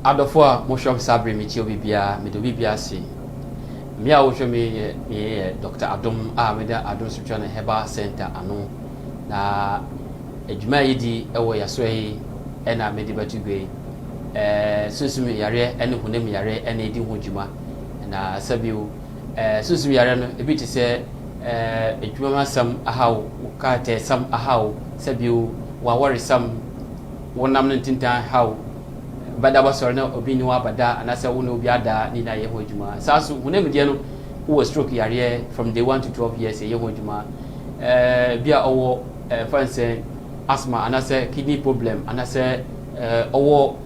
Adofo mo shop sabre mi ti obibia me do bibia se me a wo hwe me Dr. Adom me da Adom Spiritual Herbal Center ano na adwuma yidi ewo yasoyi e na me de batugwe susumi yare ene hunem yare ene di ho dwuma na sabiu susumi yare no ebi ti se adwuma sam ahaw ka te sam ahaw sabiu wa wori sam wonam ntintan haw bada basor na obi ni wa bada anase wo no obi ada ni na ye ho adwuma sasu hunem die no wo stroke yare from day 1 to 12 years ye ho adwuma bia owo fancy asthma anase kidney problem anase owo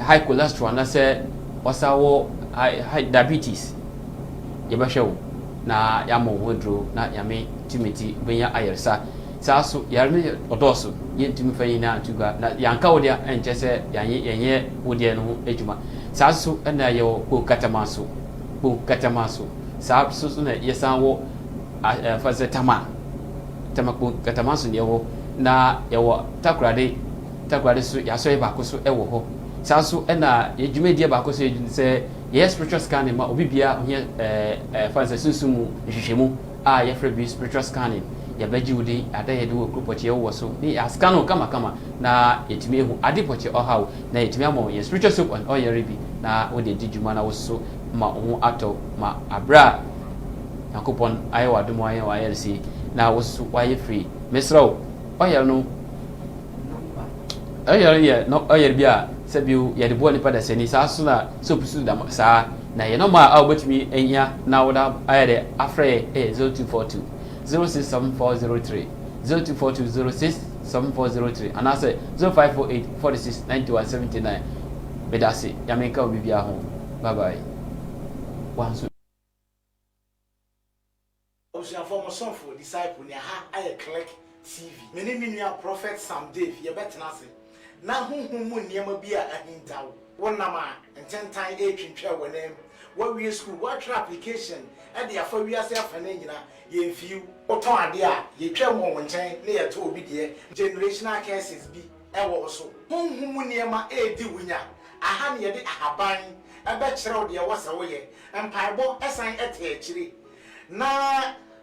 high cholesterol anase osawo high diabetes ye ba hwew na ya mo wodro na ya me timiti benya ayersa saso yare odoso ye timi fanyina tuga na yanka wodia enche se yenye wodie no ejuma saso na ye ko katamaso saso na yesan wo faze tamako katamaso ne wo na yewo takrade so yaso ba ko so ewo ho saso na yedwumedie ba ko so se ye spiritual scanning ma obibia ohia faze sunsumu hwehwemu a ye free spiritual scanning ya baji wudi ada ye do group poche wo so ni askano kama na yetimi ehu ade poche ohaw na yetimi amo ye spiritual soup and oil rebi na wo de dijuma na wo so ma ohu ato ma abra yakopon ayo adumo ayo ayelsi na wo so waye free mesro oil no oil ye no oil bia sabiu ye de bo ni pada seni sa so na soap su da sa na ye no ma a obetimi enya na wo da ayede afre 0242 067403 0242 067403 and I say 0548 46 9179 bedasi yamenka obibia ho bye bye wansu osia for my for disciple ni ha aye click TV meni minua prophet Sam Dave ye betena se na honhom mu niam bia ahintawo wonama ententan etwintwa wonem what we school what application and the afa we ase afa na nyina ye mfiu oton ade a ye twa mo nchen na ye to obi de generational cases bi ewo so honhom niam edi wunya aha ne ye de ahaban ebe kire de wasa wo ye empaibo esan ete akire na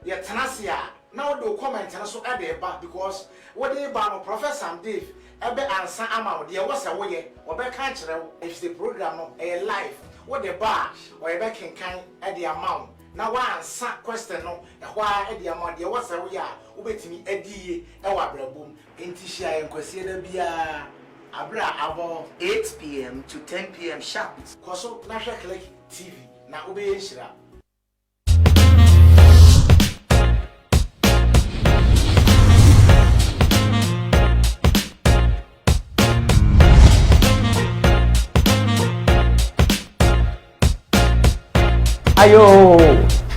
ye tenase a na wo do comment na so ade ba because what dey ba no Prophet Sam Dave ebe ansa ama wo de wasa wo ye obe ka kire wo if the program no e live what the bar or a back in kind at the amount. Now, one sack question no, a why at the amount, there was a way out, wait me a D, a wabra boom, in Tisha and consider be a abra about 8 p.m. to 10 p.m. sharp. Coso National Click TV, now obey Shira. Ayo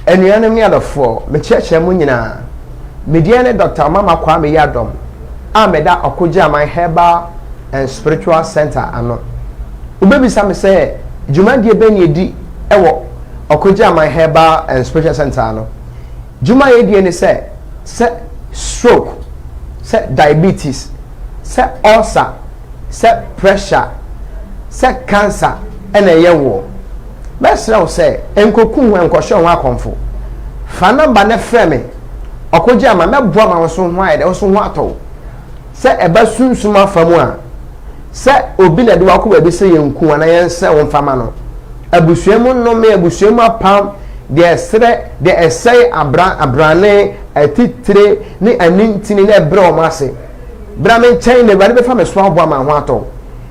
enuane me adofo me cheche mu nyina mediane Dr. Mama Kwame Yadom ameda Okoja my Herbal and Spiritual Center ano ubebisa me say dwumadie be ne edi ewo Okoja my Herbal and Spiritual Center ano dwuma ye die ne say stroke say diabetes say ulcer say pressure say cancer ena yewo Mesra say enkoku enkohwe ho akonfo fa number na frame okoji ama meboa ma so ho ayede so ho ato se eba sunsum afamu a se obi na de wakoba bi se yenku ana yense wo mfama no abusuemu no me abusuemu apam de esre de esai abrane atitire ni anintini na ebre o mase brame chen de bari be fa me so aboa ma ho ato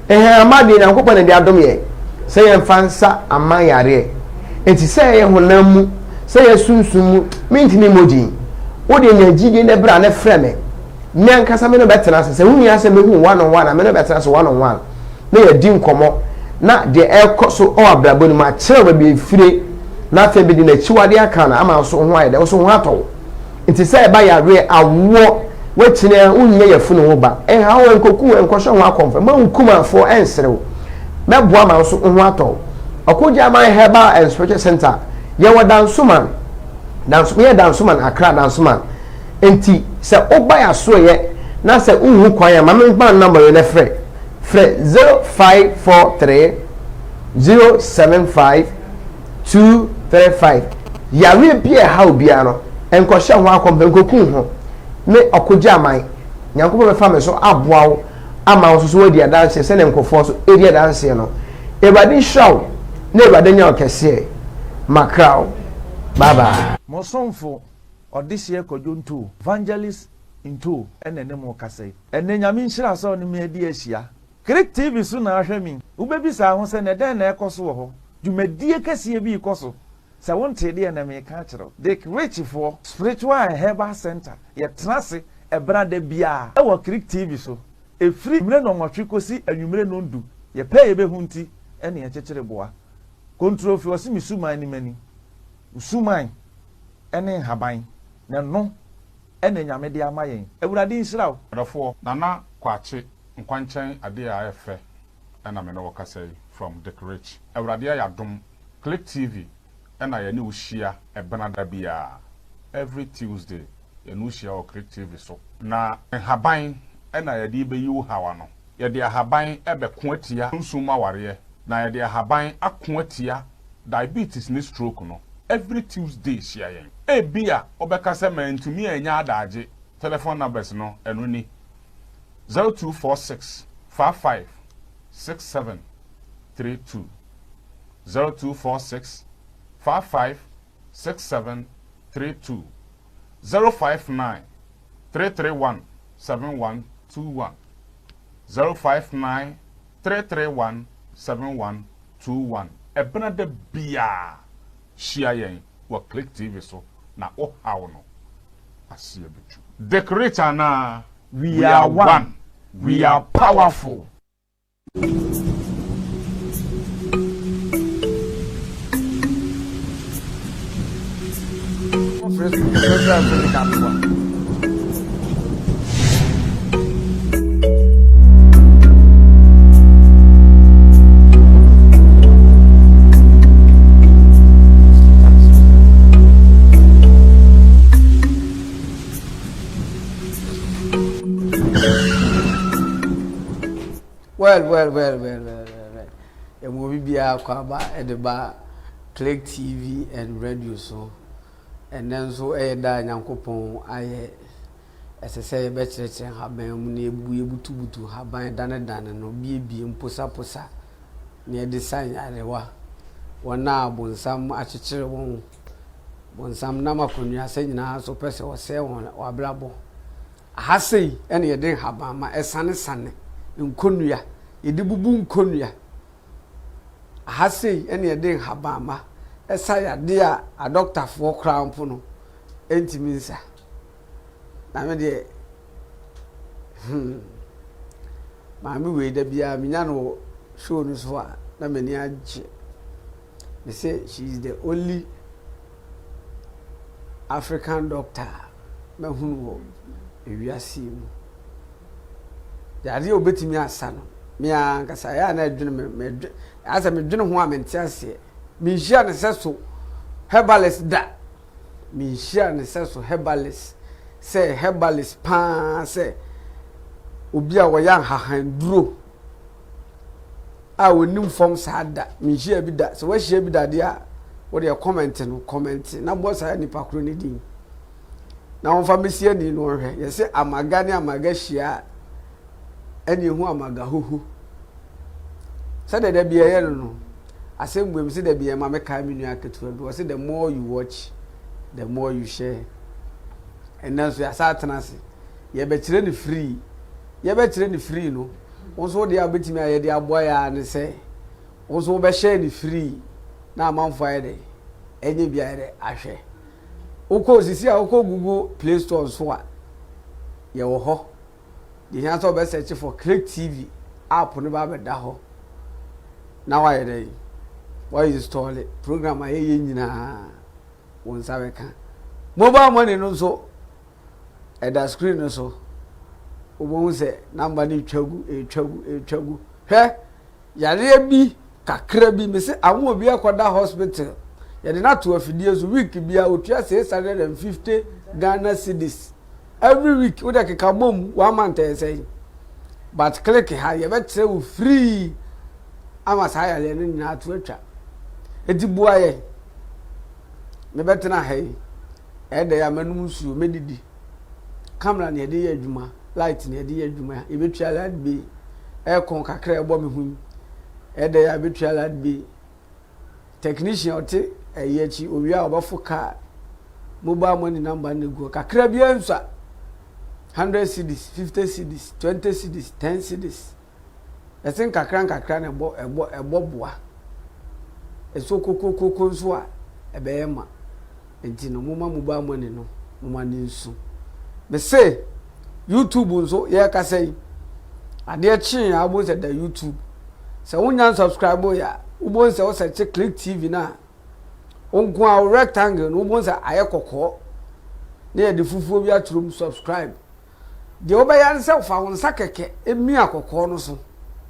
amade na nkopɔ na de adom ye say ye fansa amayare enti say ye honam say ye sunsumu mintini moji wo de nyagide ne bra ne freme me ankasa me no betena say hu nya say me hu one on one me no betena so one on one na ye di nkomo na de ekoso o abrabo ni ma kire ba bi fire na fe bi di na chiwade aka na ama so ho ayede so ho ato enti say ba yare awo wachine unye ye funu ho ba ha wo enkoku enkohwe ho akonfa ma nkuma fo enserew meboa ma so ho ato Okoja my Herbal and Spiritual Center ye wo dansuman Accra dansuman enti se oba ya so ye na se unhu kwan ya ma me number ye na frɛ 0543 075-235 yare bia ha obia no enkɔhye ho akɔmpa nkoku ho me ɔkogya aman nyankopɔ be fa me so aboa wo ama wo so wadi adanse se ne nkɔfo so edi adanse no ebade hraw na ebade nya okese makraw baba mosomfo odihye kodwonto evangelist into enene mo kase enne nyame nhira so ne me adi ahia Click TV so na ahwe mi ubebisa ho se ne den na ekoso wo ho dwumadie kase bi ikoso se wonte de na me ka kiro Dick Rich for spiritual and herbal center ye trase ebra da bia e wo Click TV so e free mre no nwotwe kosi anwumre no ndu ye pay ye behunti ene ye kekere boa control fi osi misuman ni mani usuman ene haban na no ene nyame de amayen ewurade nhiraw adafo nana kwache nkwanchan ade a efe ena me no wakasa from Dick Rich ewurade ya dom Click TV ena ye ne ushia ebenada bia every Tuesday ye no ushia o Click TV so na haban ena ye de beyi hawa no ye de haban ebeko atia nsuma ware na ye de haban ako atia diabetes ni stroke no every Tuesday shia yen ebia obeka se mentumi enya adaje telephone numbers no eno ni 0246 55 67 32 0246 55 67 32 059 331 7121 059 331 7121 ebena de bia shia yen wa Click TV so na o hawo no asie betu Dick Rich na we are one we are powerful Well. Emo bibia kwaba edeba Click TV and radio so. And then so da nyankopon aye esese be kyerɛkyerɛ haban mu na ebutu haban dane no bie mposa na design arewa wona abonsam akyekyere won bonsam na makonua sɛ nyina so pɛsɛ wɔsɛ won wabrabo ahasei ene yɛden haban ma esane nkonua yɛde bubu nkonua ahasei ene yɛden haban ma esa yade a doctor for crown no entimi nsa na me de maami we da bia minya no show no so a na mani age me say she is the only African doctor me hunu wo ewiase mu yade obetimi asa no me ankasa ya na adwene me asa me dwene ho a mente ase me hia ne seso herbalist da me hia ne seso herbalist say herbalist pa say obi a woyan hahan duro a wonim form sada me hia bi da so wa hia bi da de a wo de comment na boss a nipa kro ne din na won fa mesie ni no hwe ye say amaga ne amaga hia eni hu amaga hoho sada da bia ye no asembwe msi da bia ma me ka menu aketu do say the more you watch the more you share and then so asa tenase ye be kire ni free no wonso de abetimi aye de aboya ne se wonso be share ni free na amanfo aye de enye bia de ahwe uko sisi a uko Google Play Store so a ye wo ho de nya so be search for Click TV app ne ba be da ho na wa ye de why install it program aye nyina won sabe kan mobile money no so at the screen so obo se number ni twagu hwe yare bi kakra bi me se awon obi akoda hospital ye de na to afidie so week bia otua 650 Ghana cedis every week we dey ka mom 1 month say but click ha ye betre free ama saa yale no nyina to atwa edi bua ye me betena hai ede ya manum nsuo medidi camera na ede ye adwuma light na ede ye adwuma e betua light bi e kon kakra e bo me hu ede ya betua light bi technician ote eyechi owia obafo car mobile money number na go kakra bi ansa 100 cedis 50 cedis 20 cedis 10 cedis esin kakra na ebo boa eso kokokoko nso a ebeye ma enti no moma mobile money no moma ni nsu me say YouTube nso ye ka say ade chin abo se da YouTube se wonya subscribe ya ubo se wo se Click TV na onko a rectangle no ubo se aye kokko na ye de fufuo bi aturum subscribe de obeya nse fa won sakeke emi akokko no so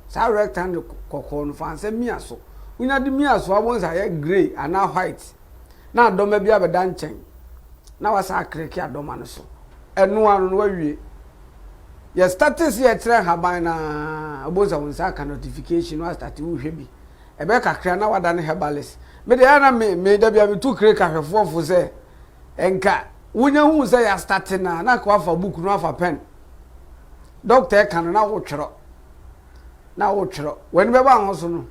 sa rectangle kokko no fa nse mi aso unya de mi aso abo se aye gray ana white na adoma bi abeda nchen na wasa akreke adoma no so enu anu no wawie ya status ye tre haban na oboza wonsa ka notification wa start wo hwe bi ebe kakra na wada ne herbalist me de yana me da bia me tu kre ka hwefofo se enka wonya hu se ya start na ka wafa book no afa pen doctor kan na wo twero when be ba ho so no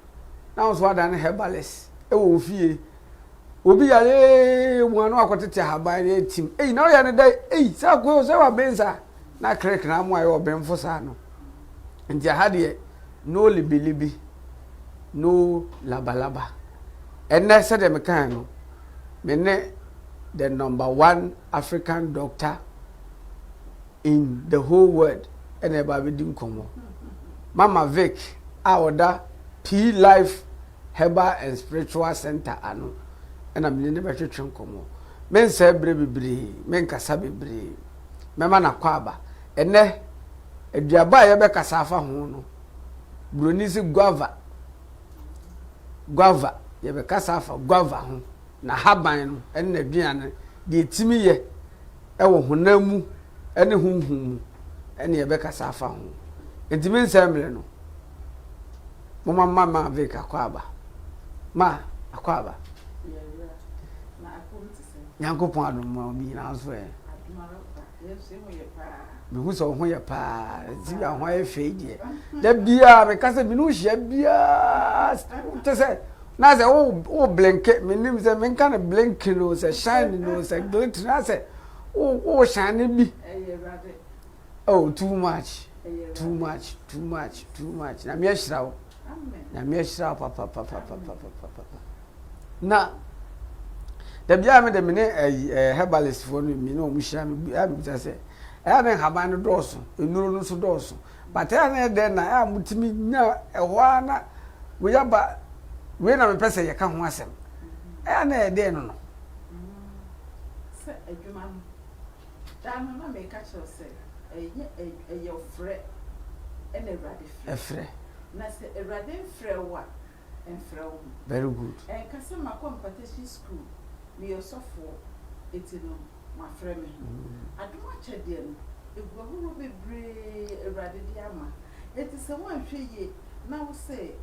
na wo so wada ne herbalist e wo fie obi ya mu anu akotete haban ne tim na o ya ne dai sa ko se wa benza na krek na mo ayo benfo sa no nti ahade no libilibi no labalaba enne se de mekan no me ne the number 1 African doctor in the whole world ene ba be din komo Mama Vic awoda P Life Herbal and Spiritual Center ano ena me ne be twetwe komo men se bre bibiri men kasa bibiri mema na kwaba ene aduaba ye be kasa afa ho no bronisi guava ye be kasa afa guava ho na haban no ene aduane de etimi ye e wo honamu ene hunhum ene ye be kasa afa ho entimi nsamre no mama ve ka kwaba ma akwaba na akomtise nyankopon adom bi na so e me hu so ho ye pa ti ya ho ye fe die da bia me ka se me no hia bia te se na se o blink me nim se me kan blink no se shine no se glitter na se o shine bi oh too much na me hira wo na me hira papa na da bia me de me ne herbalist for no me no mu hira me abi ta se ene haban no doso enuro no so doso but ene de na ya mutimi nya ehwa na we yaba we na me pese ye ka ho asem ene de no se adwuma no da no na me ka cho se eye ofre ene rade frɛ na se rade frɛ wa enfrɛ wo very good ka se ma competition school me yosofo etino ma frɛ me adoma kyɛde no egwahoro bebre erade di ama eti se wan hwɛ ye na wo se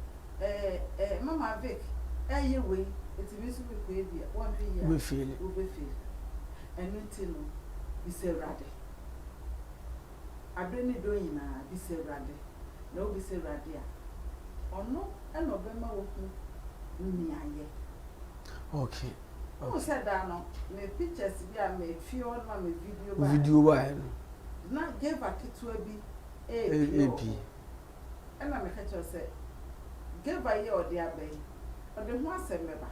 Mama Vic ye we eti bi so be ko ebia wan hwɛ ye we feel enu ti no bi se erade adoni do nyina bi se erade na obi se erade a ono ena obema wo hu ni aye okay who said that no me pictures bi a me feel on my video ba na give a kitu abi AP and I make her say give a year or the abbey or the one said meba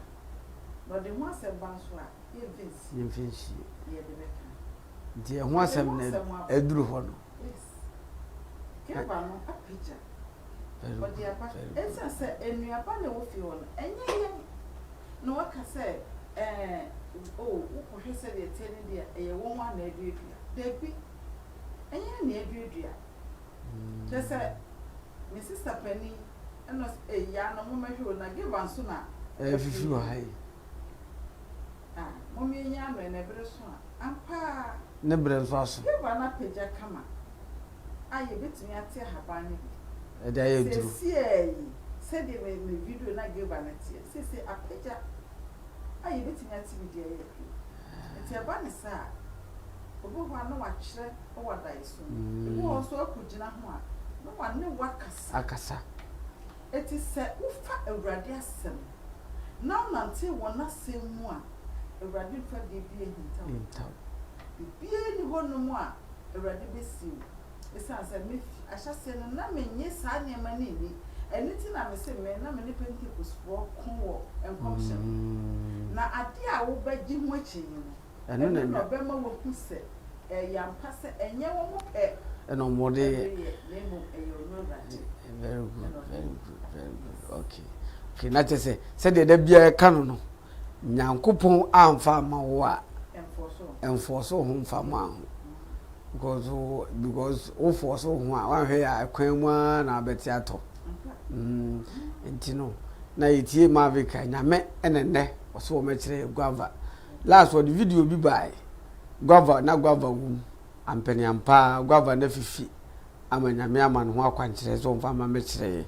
but the one said banswa ye vince ye the one said eduru ho no yes give a no a picture but the apa esa say enuaba na wo fi won enye no waka say wo hwese de tene de eye won wa na aduadua debi enye na aduadua just my sister Penny and ya no mo mahwe na give an so na fifi wa hai mo me nya no na bre so ampa ne bre so aso give na peja kama aye betumi ate habane e da ye duru said they may video na give an it. Say a picture. I you betting at TV dear. It's a banner, sir. Obo wa no watch o wada iso. Obo also akugina ho a. No one ne wakasa. Akasa. It is say ufa awrade asem. Now nante wona sem mu a. Awrade fa de bie hintaw. Bie ni hono mu a awrade besiw. Esa say me ahyase no na menye saa ne ma ne ni. Anything na me say me na me ne Pentecost for kon wo enkomsem. Na ade a wo baji ho achi ni. Eno na no be ma wo kuse yampa se enye wo mo pe eno mo de very good. Okay na che se de da bia ka no nyankopon amfa ma wo a enforce ho mfa ma ho because o force ho a wan hwe ya kwan mu na beti ato ntino na yitie ma vika nyame enenne so me kire guava last one video bi bai guava na guava wum ampeni ampa guava na fifi amanyame ama no ho akwankire so mfa ma me kire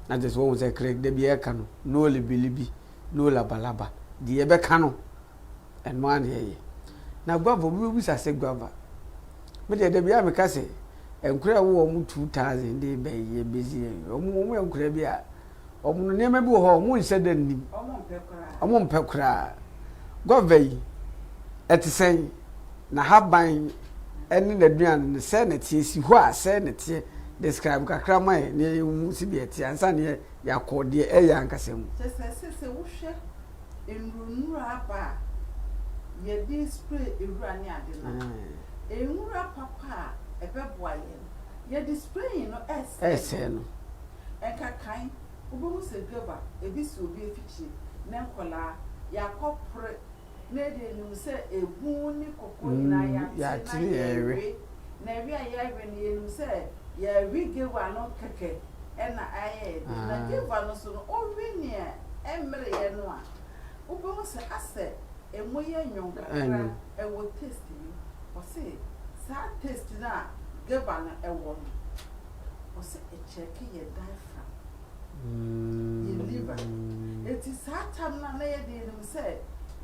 na just won say Craig de bi e ka no no libilibi no labalaba di e be ka no enmo an ye na guava bi sase guava me de bi a me ka se enkura wo mu 2000 de be ye bezi omu enkura bi a omu ne me bi ho omu nse da nim omu mpekura guava yi etisen na haban eni na duan ne se na tie si ho a se na tie describe kakra mai ne mu si bi etie ansa ne yakode e ya nkasem se wo hwe enrunura aba ye di spray ewura ne ade na enwura papa ebe boaye ye di spray no ese no enkakan obo se gaba ebi si obi efichi ne nkola yakopre ne de nu se egun ni kokko na ya ti ewe na wi ayewe ni enu se ya wige wa no keke na aye na give no so no o wi ni emre ye no a obo se ase emoye nyonga e wo taste ni o se sa taste na give na e wo no o se e check ye diaphragm ye liver it is that time na ye de enu se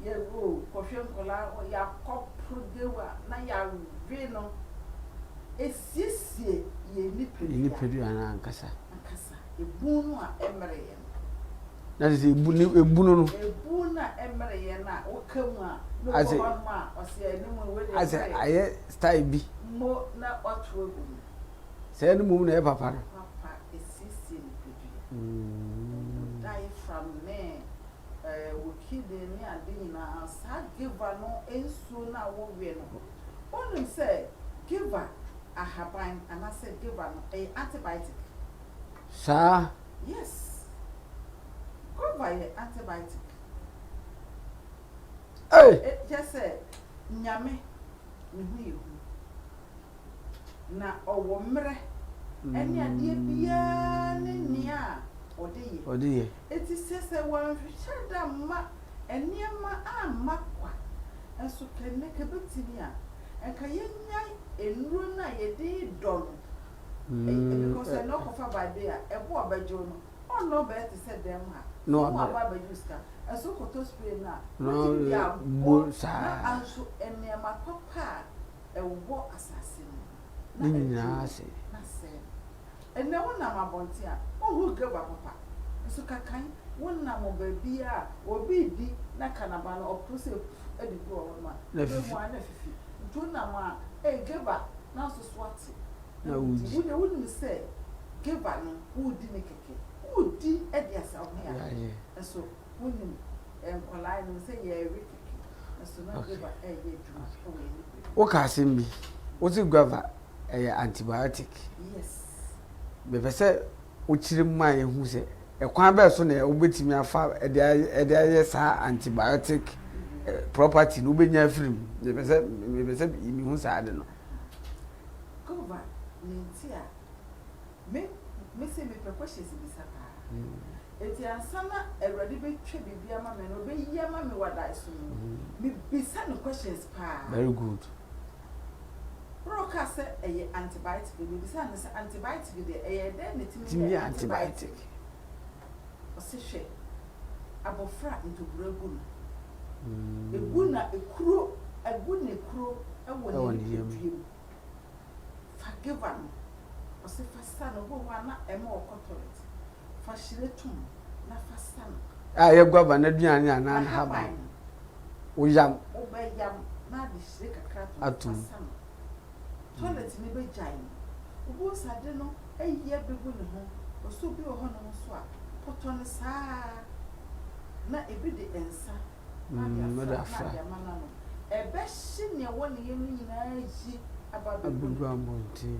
ye go kohwe nkola ya koprugewa na ya we no esiesie ye ni pedu ana ankasa ebunu a emre ye na se ebunu no ebuna emre ye na okamu a no ko ma o se ani mu we de aye style bi mo na otwo egu se ani mu na e papa no papa esiesie ni pedu die from me wokide ni ade nyina sa giver no enso na wo we no onim say giver ahaban and I said giver no antibiotic sa yes go buy antibiotic just say nyame ni hu na owo mre eni ade bia ni nia odiye it is say one shada ma eniema amma kwa enso kenne kebetini a enka yenya enuro na yede don because I know for by there e bo abajo no on no be to say them ha no abajo ska enso koto spray na no ya bo sa anso eniema papa e wo asase no ni na se na se enne wona mabonti a ohu gaba papa so kakan wona mo baby a obi di na kanaba no opose edigu o ma na fifi ntuna ma gaba na so swati na udi wudi say gaba no wudi ne keke wudi ediasa ho ya so wudi enkola no say ye ri keke so na gaba ye djuma o we ni o ka simbi o ti guava antibiotic yes be pese o chiri mma ye hu se ekwan be so na obetimi afa ede aye sa antibiotic property no benya film be pese mi hu sa ade no cover mentia me say me questions bi saka eti ansana erade be twa bibia ma me no be yama me wada so me bisa no questions pa very good Roka say antibiotic be bisa no say antibiotic de dey de timi antibiotic ɔse hwɛ abɔfra ntobura gu no egu na ekuro ɛwɔ ne yam forgive am ɔse fa sa no ho na ɛma ɔkɔtɔret fa hyire tum na fa sa no ye gwaba na duane ana na haba oyam na de hyire kakra to fa sa no toilet ni be jai obo sade no eyiye begu ne ho oso bi oho no so a poto ne saa na ebi de ensa na de afra mana no ebe hye ne woni ye ni nyina yi ababu amonti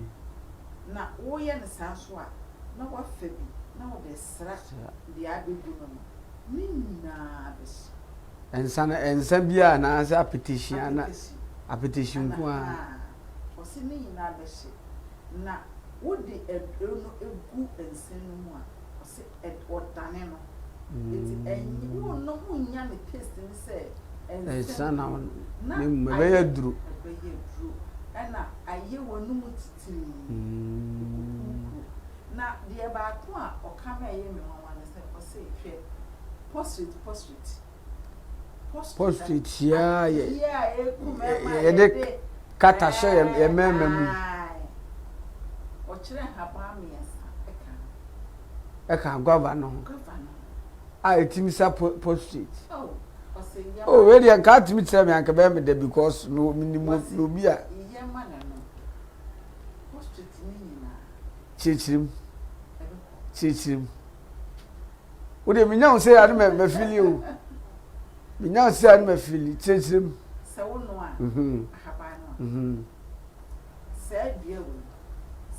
na wo ye ne saa so a na wa fa bi na wo de sra de abegu no ni nyina bes ensa bia na asa appetition ko a osi ni nyina bes na wo de no egu ensen no mu a osi odane no eti enyi wo no hunya ne taste ni se ensa na me be ya duru ana aye wonu mu titiri na de ba ko a okama ye me mama ne se osi hwe postrate ya ye de kata she ye memem o kire haba me yesa eka gwaba no a etimisa postrate oh we dey can't tell me anka be me there because no minimum no bi a iye ma na no postrate ni nyina chichirim o de minya o say ade me feel o minya o say ade me feel chichirim se wo no a haba no se bia wo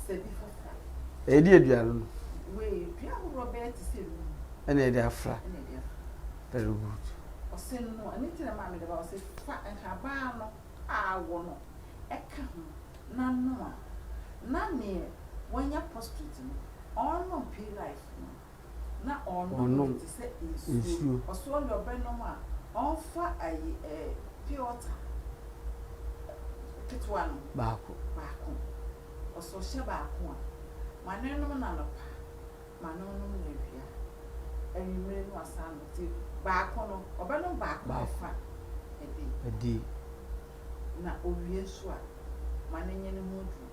se bi fofa e di aduano no we bia wo Robert se lu ene e di afra very good osen no ani tira ma me de ba o se fa haba no a wo no eka ho na no a na me wonya prostitute no ono pay life no na ono ti se isu oso ndo be no ma onfa ayi piota kitwa no baako oso hye baako a mane no na no pa mane no na wia enwere no asa no ti baako no obe no baako fa edi na owie so a mane nye ne ho du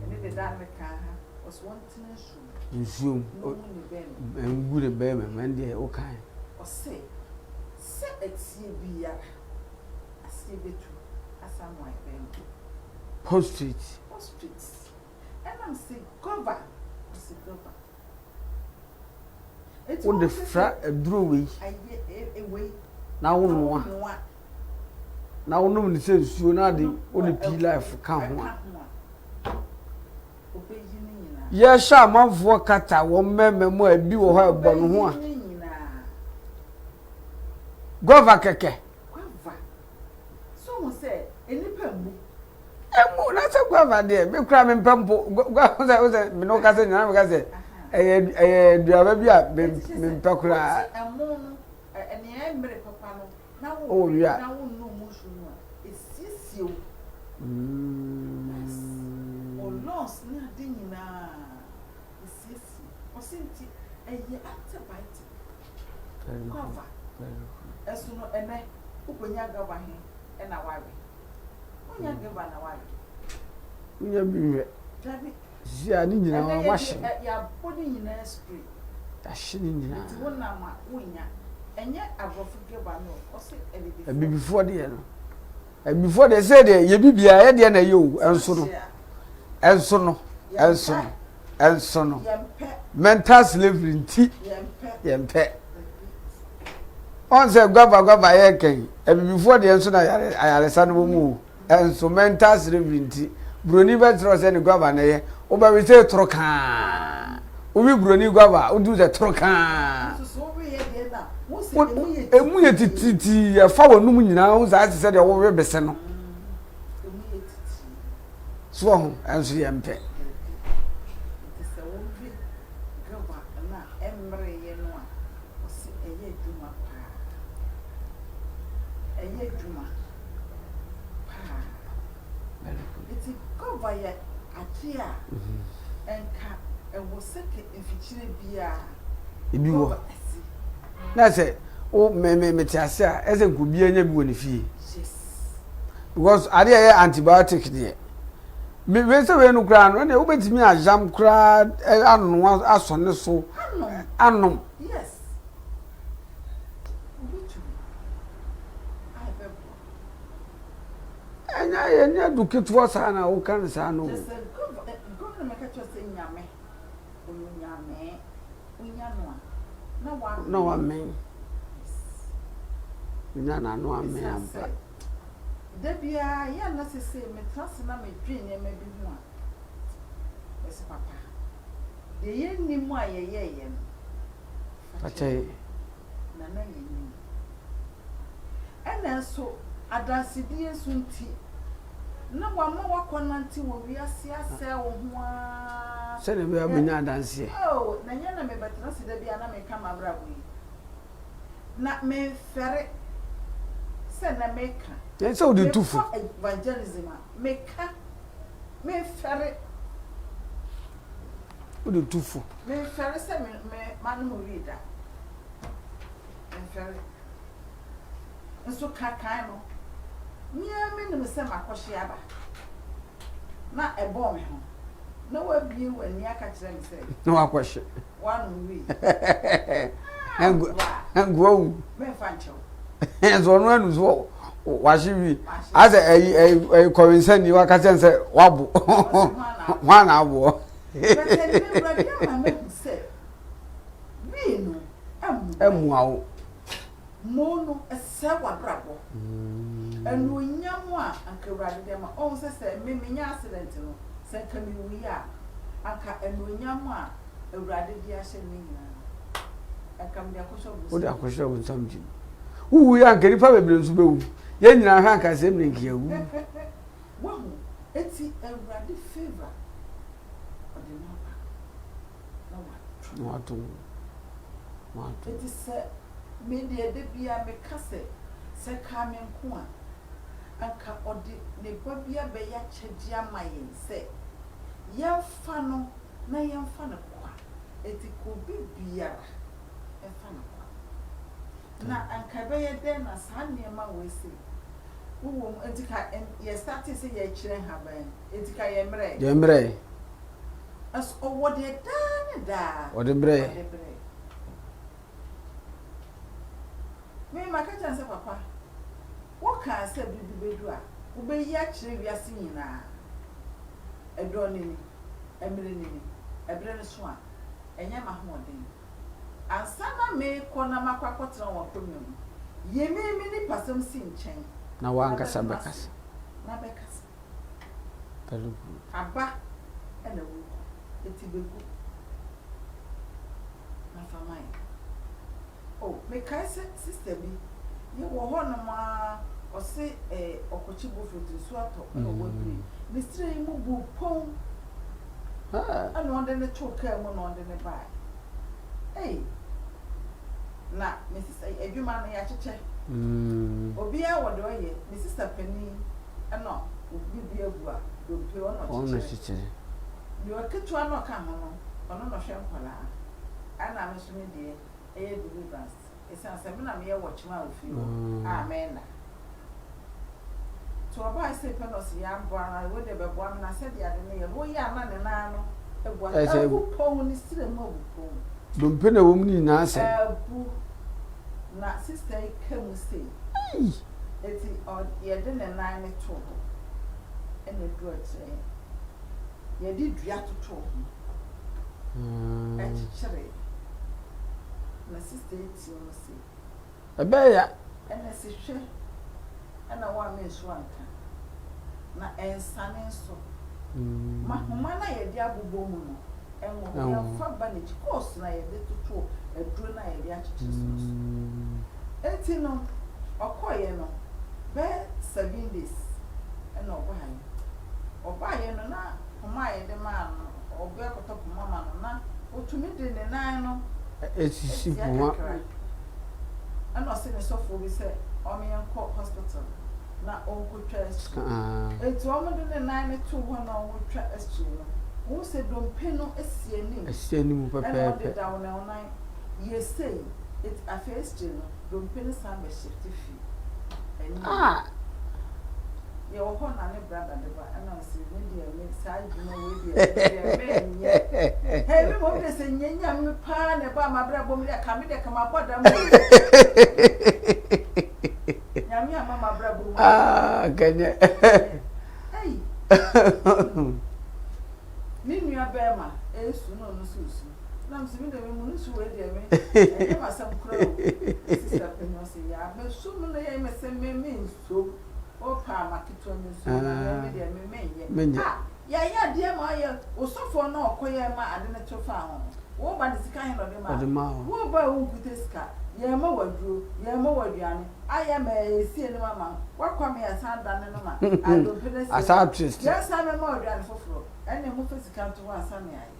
ene de da me ka ha oso wontina su nsuom ngure be me man de o kan o se etie bia asie betu asamu ai be postrate and I'm say cover o de fra duro we we na wo no na wo no ni se nsuo na de o de pee life ka ho a ye sha manfo kata wo mememu abi wo ho ebo no ho a gova keke so mo say enipa mu emu na se gova de me kura me mpampo gova se me no ka se nyana me ka se duaba bi a me mpakura emu no ene e mere papa no na wo na wo no mu su no esisio o loss na de nyina esisi o sinti eye antibiotic cover esu no ene ukonya gaba he na wawe onya gaba na wawe unya biwe dabi si ani nyina wa washe ya body nyina spray ashini nyina ti wona ma wonya enye agrofu gaba no o se before de no before they say de ye bibia ye de na ye o enso no mental slavery nti yempe on say gwaba ye ken before de enso na ayare sa no mu enso mental slavery nti broni be tro say ni gwaba na ye o ba we say troka o bi broni gwaba o do the troka emu ye tititi ya fa wonum nyina wo za se de wo we bese no so ho enso ye mpe via atia enka ewo seke efichire bia ebi wo na say o me ti ase a eze nkubi anya bi wo ne fie because ade ya antibiotic there we say we no kra no na wo betimi ajam kra anu asone so anu yes enya duketu asa na wo kan sa no no wa men nya na no amen amba debia ya na sese me trust na me dwen ne ma bi hu a ese papa de ye ni mu a ye no pache na na ye ni ena so adasidie sunti na wa ma wakonanti wo wiase ase wo ho a se ne be amenya adanse oh na nya na me betra se debia na me kama brabo yi na me fere se na me ka yen se o de tufu evangelism me ka me fere o de tufu me fere se me manu reader me fere nso kaka no mia me no se makohye aba na ebo me ho na wa bie wani aka kire me se no akohye wanu wi engo me fancho enzo no anu so washi wi as a coincidence wa ka sense wabo wa na abo emu awo mono esewa brabo enu nyamu a anka urade dem a on se me nya accident no se ka mi wi a anka enu nyamu a urade di ahye me nyina anka me akosho bu o de akosho bu samji wu ya anka nipa bebre nso bewu ye nyina ha anka se me nkia wu wo eti urade favor odi no wa to eti se me de bia me kase se ka me nko a anka odi ne babia be ya kyedia mayen se yemfa no na yemfa no kwa eti ko bibiara yemfa no kwa na anka be ye de na sanne ma we se wo eti ka ye start se ye kire haban eti ka ye mre as owo de da o de bre me maka chanse papa wo ka se bibi bedu a wo be yi a kire wiase nyina edo ni emire ni ebre no so a enye ma ho odin ansana me ko na makwakotra wo komem ye me ni pasam si nchen na wa nkasa bekasa na bekasa pelu aba ena wo eti begu na famai oh me kai sister bi ye wo ho no ma o se okochi bo fruit so ato no wo bi ni stre mu bu pon ana onde ne choka mu no onde ne ba na me sister edwuma no ya cheche obi a wo do ye me sister pani ana obi bi agu a do pe ono cheche ni o ketu ano ka ho no ono no hwe nkwala ana me so me de deliverance esa se na me watch ma ofi o amen to oba se penos ya bwana we de be bwana na se de ade ne wo ya na ne na no e bwana ku pon ni sire ma bu pon do mpena wo mni na ase bu na sister kemu se eti o ye de ne na ne to ene du atre ye di dua to to e chire na sister eti o se ebe ya ene se hwe ana wa me so anka na ensane so ma homa na ye di abubo mu no enwo ya fa banage course na ye de toto eduro na ye di achichi so eti no okoye no be 7 days ena obaye no na homa ye de ma no obe akoto mama no na otumi de ne nan no esisi buma ana se ne sofo bi se o me yanko hospital na onko test eti o mo de ne nan ne to ho na o twa estu no wo se dompe no esianim pepe de down na onai you say it a first you know don't pay some shift fee you are on a brother and I see media make side you know with hey we want to say nyanya pan about my brother me come there come up them nyanya mama brother Kenya hey Mimi abema esu no no susu na msimi de me nusu we de me e ma sam kro sister penyo se ya be su no ye me se me nso o pa makito nso na me de me menye ya de ma ya osofo na okoye ma ade ne tofa ho wo ba de sika hin no de ma wo ba wo kute sika ye ma waduro ye ma waduane aya ma esi ene mama wakwa me ya sanda ne no ma ado pele se asa twist ya sa me ma waduane foforo ene mo fesika to wa sa ne aye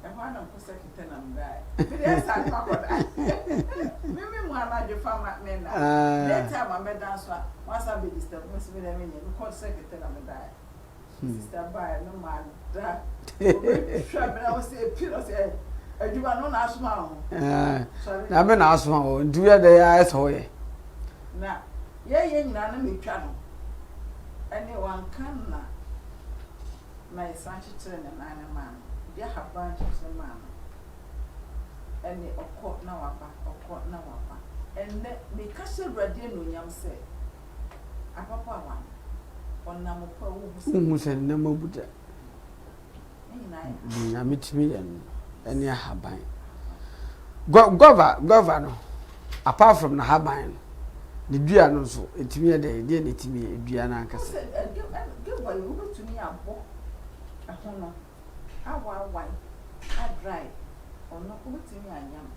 e ho na ko sekita na mbai bi de sa ni makoda mimi mu ana de fama me na later ma me dance wa sa be disturb me se be de me ne ko sekita na mbai sister bai no ma da o sha be na o se piro se Ejuba no na asuma ho. Na me na asuma ho. Nduya de ya eso ye. Na ye nyina na metwa no. Ene wankan na. Na isanchi tere na na ma. Dia haban chese ma. Ene okọ na wapa. Ene me kase rade no nyam se. Apapa wa. Onna mo pa wo hu se na mabuda. Na mitimi yan. Any haban. Governor, apart from the haban, the dua so etimi de de etimi dua na nkasa. Give boy who to me abo. Ahono. Awa wine. A dry. Ono ko timi anyam.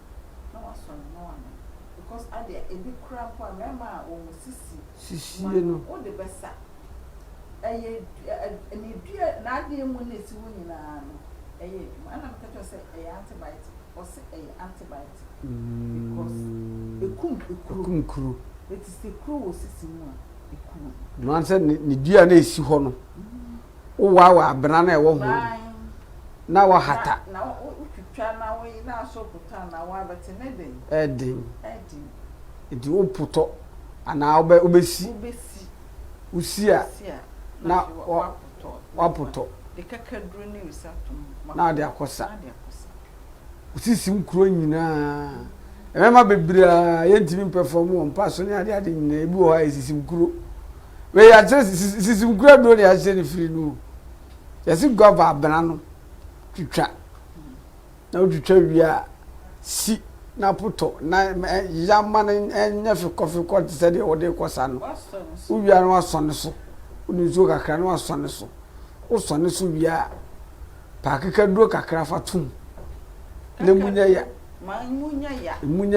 Na waso no wana. Because I dey e bi kura kwa mema o sisi no. O de besa. Eye ni dua na ade mu na esi wo nyina no. And I'm going to say antibiotic or say antibiotic because it is the crew system. No one said ni dia na esi ho no wa abena na e wo ho na wa hata na utwitwa na we na so puta na wa bete ne den edin edi wo puto ana obesi usia na wa puto de kakadru ne usatum na de akosa usisi nkuro nyina emema bebira yentimi perform on paso ne ade nyina ebi wo ha esisi nkuro we ya sisi nkuro do ne ya se ne firi no yesi gova abena no twitwa na twitwa wia si na poto na yama na enya fi coffee court se de wode kosa no uwia no asone so unizo kakra no asone so usone so wia pa kakaduro kakra fatum na munya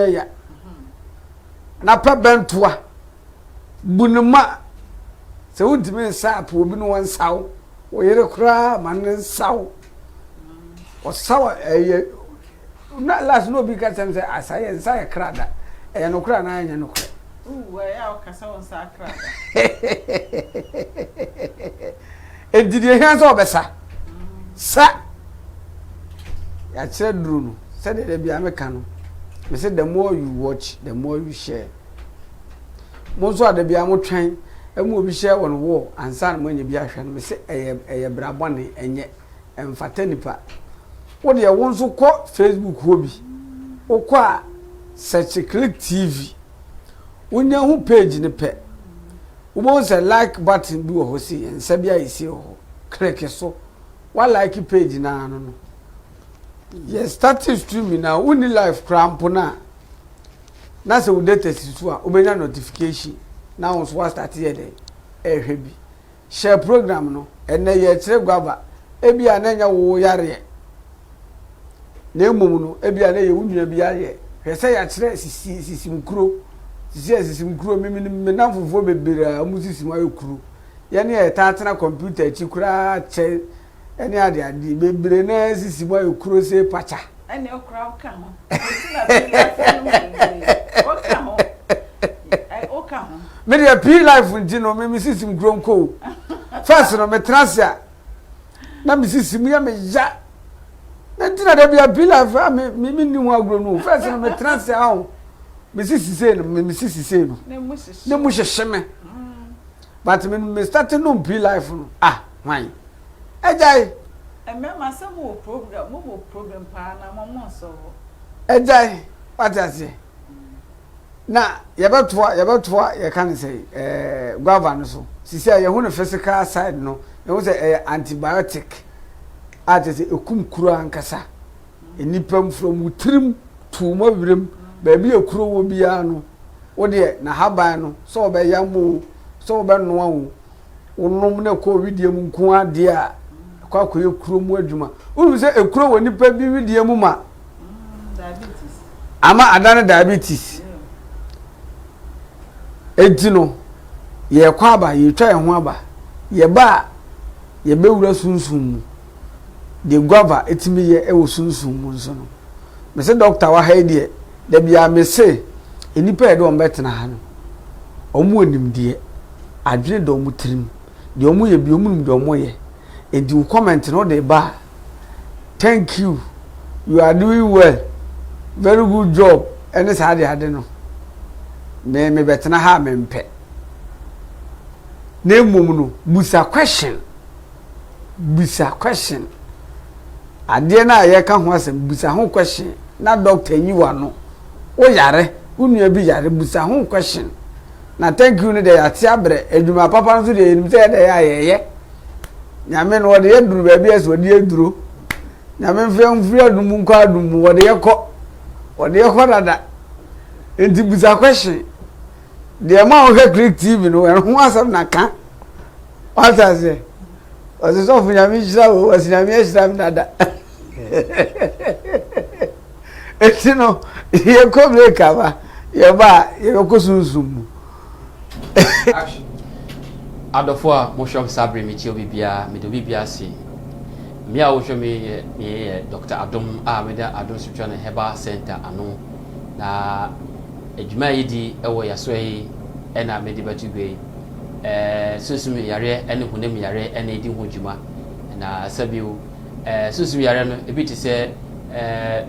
ya na pa bentoa bunuma se wudimi sap obi no wan saw o yere kura man saw o saw na last no bi ka tem se asaye nsa krada no kura na anya no kura ya o kasa won sa krada edidie hwan so obesa sa ya chere duru no said the bia meka no me say the more you watch the more you share mo so ade bia mo twen emu obi share won wo ansa mo nya bia hwe no me say eye brabone enye emfata nipa wo de won so ko Facebook ho bi wo ko a search Click TV wonya hu page ne pe wo say like button bi wo ho si ensa bia isi ho click so wa like page na no yes starting streaming now uni live cramp na se we data situ a obenya notification now once we start here dey ehwe bi share program no ene ye kire gwaba ebi ananya wo yare na emom no ebi anaye wunua bi yare hwese ya kire sisi mkuro mimi na fofo bebere amusisi ma yekuro ye ne tatena computer chi kura che eni ade bebere na sisi ma yekuro se pacha ene okra oka ho oka ho me dey P life nji no me sisi mkuro nko first no me transia na me sisi mu ya me ja na entina da bia bila fa me ni ho agro no first no me transfer aho me sisi no ne mu hyehyeme but me start no be life no why ejai emema se mo program pa na mo so ejai what I say na yebetoa ye kan say guava no so sisi ye hu no physical side no ye hu say antibiotic atese ekum kuro ankasa enipam from utrim to mo wirem ba bi ekuro wo bia no wo de na haban no so be yamo so be no wo wonom na ko widie mu nko ade a kwa koye kuro mu adwuma wo se ekuro wo nipa bi widie mu ma diabetes ama adana diabetes edino ye kwa ba ye twa ye ho aba ye ba ye bewura sunsun de guava etimi ye ewo sunsun mu nso no me se doctor wa ha die da bia me se enipa e de on betena ha no omu onimdie adwene do mu tirim de omu ye bi omu de omu ye edi comment no de ba thank you are doing well very good job ene sa de ade no me betena ha me mpe na emom no busa question ade na ye ka ho asem busa ho question na doctor yiwa no o yare unua bi yare busa ho question na thank you ne de ate abre adwuma papa nso de enim se de ya ye nyame no de eduru ba bi eso de eduru nyame mfiri adum nko adum wo de yekọ dada enti busa question de ma o Click TV no en ho asem na ka asa se o se so fu nyame jira o asinyame jira mi dada etino ye ko break aba ye ba ye ko sunsun adofo a mo shop sabre mi ti obibia mi do bibia si mi a wo hwe mi Dr. Adom Ahmeda Adom Spiritual Herbal Center ano na edwuma yi di ewo yasoyi ena me di batugwe susum yare ene hunem yare ene di ho dwuma na sabiu susum yare no ebi ti se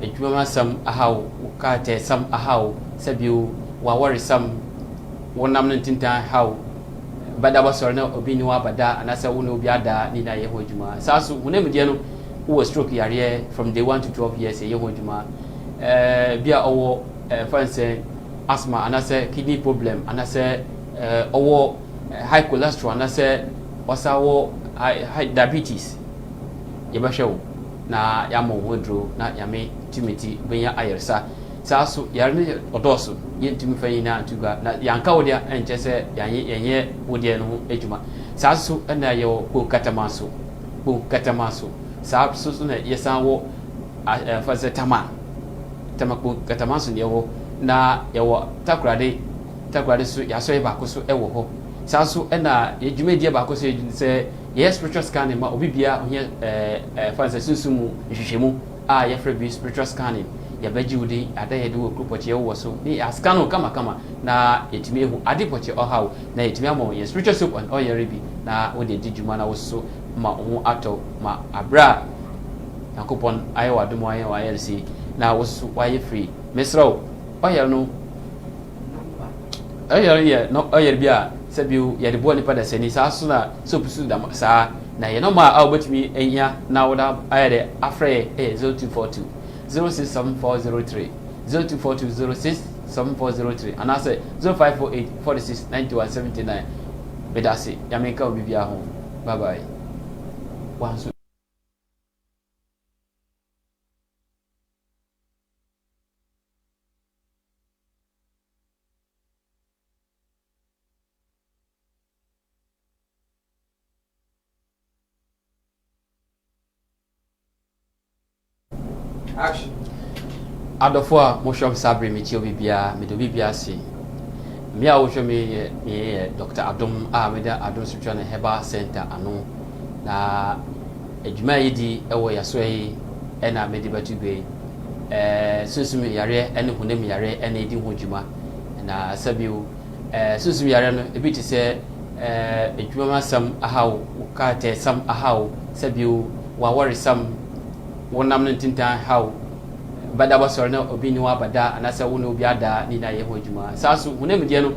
edwuma sam ahaw ka te sam ahaw sabiu wa wori sam wonam no tintan haw bada basor na obi ni wa bada anasa wo no obi ada ni na ye ho dwuma saso hunem die no wo stroke yare from day 1 to 12 years ye ho dwuma bia owo fancy asthma anasa kidney problem anasa owo high cholesterol anasa osawo high diabetes yebahwew na yamo wodro na yame timiti benya ayersa saso yare ne odoso yentimi fanyina antuga na yanka wodia enche se yenye wodie no ejuma saso na ye ko katamaso saso na yesan wo fancy tamako katamaso ne wo na yewo takrade so yaso ba ko so ewo ho saso na yedwumedie ba ko so se ye spiritual scanning ma obibia ohia fancy sunsumu hwehwemu a ye free spiritual scanning ya baji wudi ada ye do group poche wo so ni askano kama na yetimi ehu ade poche ohaw na yetimi amo ye spiritual soup and oil rebi na wo de dijuma na wo so ma ho ato ma abra yakopon ayo adumo ayo ayelsi na wo so waye free mesro oil no oil no oil bia sabiu ye de bo ni pada seni sa so na soap su da sa na ye no ma a obetimi enya na wo da ayede afre 0242 067403 0242 067403 and I say 0548 46 91 79 bedasi yameka obibia ho bye bye once action adofo a mo shop sabre mi ti obibia me do bibia si mi a wo hwe mi Dr. Adom Ahmeda Adom Spiritual Herbal Center ano na edwuma yi di ewo yasoyi ena me di batugwe susum yare ene hunem yare ene di ho dwuma na sabiu susum yare no ebi ti se edwuma sam ahaw ka te sam ahaw sabiu wa wori sam wonam no tintan how bada basor na obi ni wa bada anasa wo no obi ada ni na ye ho adwuma saa so wonam die no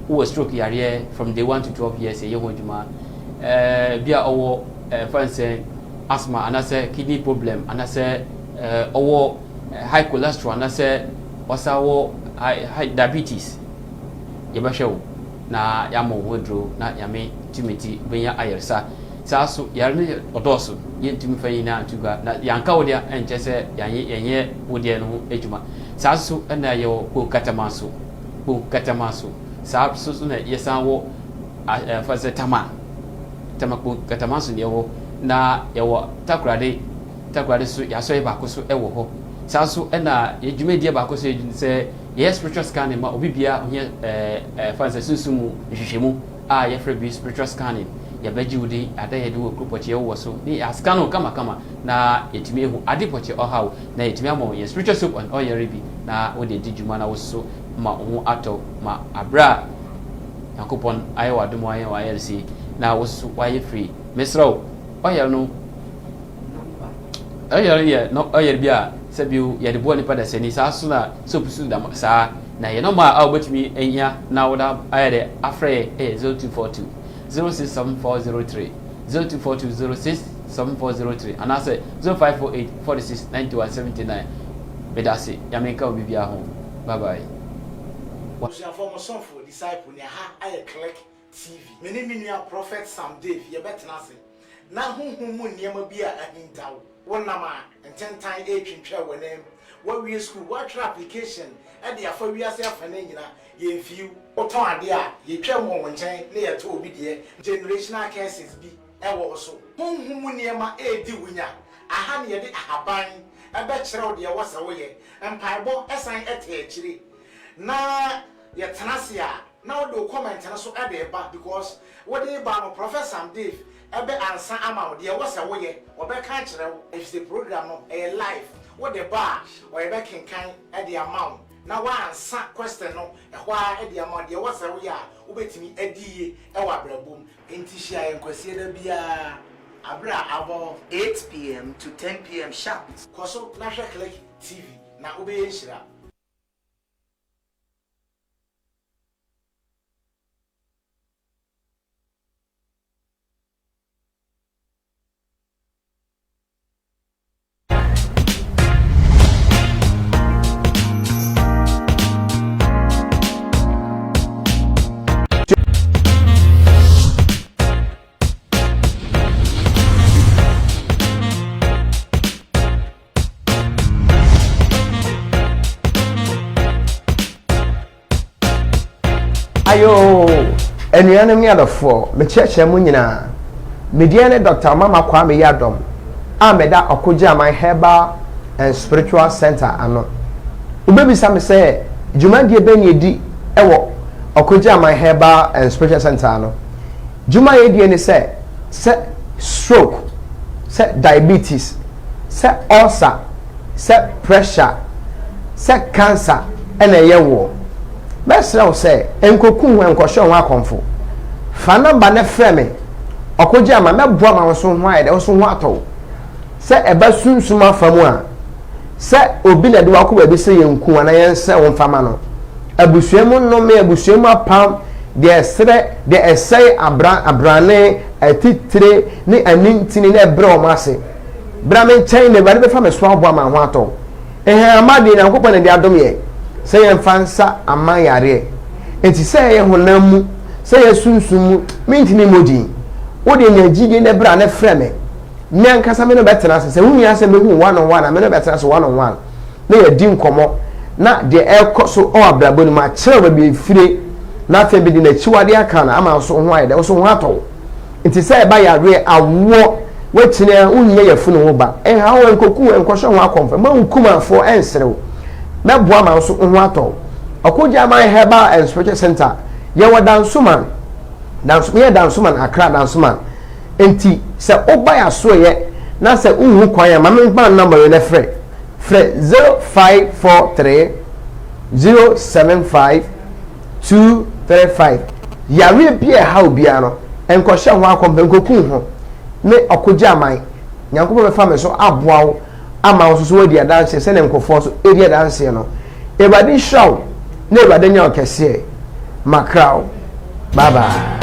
wo stroke yare from day 1 to 12 years ye ho adwuma bia owo fancy asthma anasa kidney problem anasa owo high cholesterol anasa osawo high diabetes ye ba hwew na yamo wodro na yame timiti benya ayersa saa so yare ne odoso yentimi fayi na tuga na yanka wodia enchese yenye wodia no adwuma saa so na ye ko katamaso saa so na yesan wo fase tama ko katamaso ne wo na ye wo takrade so yaso ye ba ko so ewo ho saa so na ye dwumadie ba ko so se ye spiritual scanning ma obibia onye fase sunsumu hwehwemu a ye free spiritual scanning ya baji wudi ada ye do group poche wo so ni askano kama na yetime hu ade poche ohaw na yetime amo ye spiritual soap on oil rebi na wo de dijuma na wo so ma hu ato ma abra yakopon aye wadomo aye wa yersi na wo so wa ye free mesro oil no oil ye no oil bia sabiu ye de bo ni pada seni sa so na soap su da sa na ye no ma a obetimi enya na wo da aye de afre 0242 067403 0242067403 and I say 0548 46 9179 bedasi yamenka obibia ho bye bye was your former son for disciple near ha I click TV many minua prophet Sam Dave ye betena se na honhom niam bia ahintawo wonama ententan etwintwa wonem what we school what application e de afa wiase afa na nyina ye fiu oton ade a ye twa mo wonchen na ye to obi de generational cases bi e wo so honhom niam di wunya aha ne ye de ahaban e be kire de ye wasa wo ye empaibo esan ete akire na ye tenase a na wo do comment na so e de ba because what dey ba no Professor Sam Dave ebe ansa ama wo de wasa wo ye obe ka kire wo if the program no e live what the bar or ebe kenkan e de amount na wa ansa question no e ho a e de amount de wasa wo ya obetimi adie e wa brabom enti hia enkwase da bia abra abo 8 p.m. to 10 p.m. sharp koso na hwe click TV na obe yeshira ayo enuanem ni adofo me cheche mu nyina mediane Dr. Mama Kwame Yadom ameda okoja my herbal and spiritual center ano ubebisa me say jumandie be ni edi ewo okoja my herbal and spiritual center ano juma ye ni say stroke say diabetes say ulcer say pressure say cancer ena yewo mesra say enkoku enkohwe ho akonfo fa number na frame okoje ama meboa ma so ho aye de so ho ato se eba sunsum afamu a se obi na de wakoba bi se yenku ana yense wo mfama no abusuemu no me abusuemu apam de esre de esai abrane atitire ni anintini na ebre o mase brame chain ne bari be fa me so aboa ma ho ato amade na nkopɔ na de adom ye se yen fansa amayare enti se ye honam mu se ye sunsumu mintini modi wode nya jide ne bra na freme nyan kasa me no betena se wuni ase me hu one on one na me no betena se one on one na ye di nkomo na de ekoso o abrabo ni ma kire ba bi fire na fe bi di na chiwade aka na ama so ho aye de so ho ato enti se ba yare awo wetine unye yefunu wo ba ha wo enkoku enkosho ho akomfa ma nkuma fo enserew meboa ma so ho ato okoja my herbal and spiritual center ye wadan suman akra dan suman enti se oba ya so ye na se unhu kwan ya ma me ban number na frɛ 0543 075 235 yare bia ha obia no enkosho ho akomfa enkoku ho ne okoja man nyankopo be fa me so aboawo ama wo so di adanse se ne nkofo so edi adanse no ebade hwaw na ebade nya okese makrao bye bye.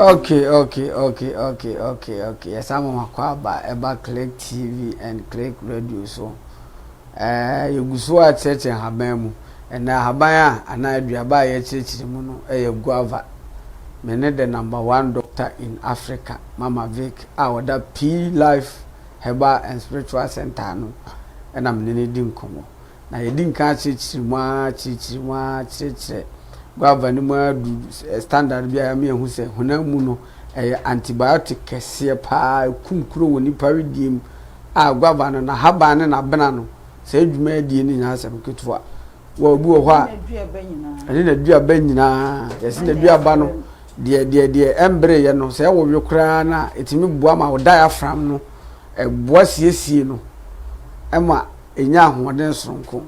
Okay. Yes, I'm about Click TV and Click Radio. So, you go so at church and Habemu, and now Habaya and I do buy church mono a guava. Mene the #1 doctor in Africa, Mama Vic, our that P Life Herbal and Spiritual Center. No, and I'm needing come. Now you didn't catch it much. Guava ni mo standard bia me hu se honamu no antibiotic kese pa kumkuro woni paridiem a guava no na haba ne na bena no se adwuma die ni nya asem ketua wa obu ho a ani na dua ba nyina yesi na dua ba no de embre ye no se wo wekra na etimi bua ma wo diaphragm no boa siesie no ema enya ahoden sonko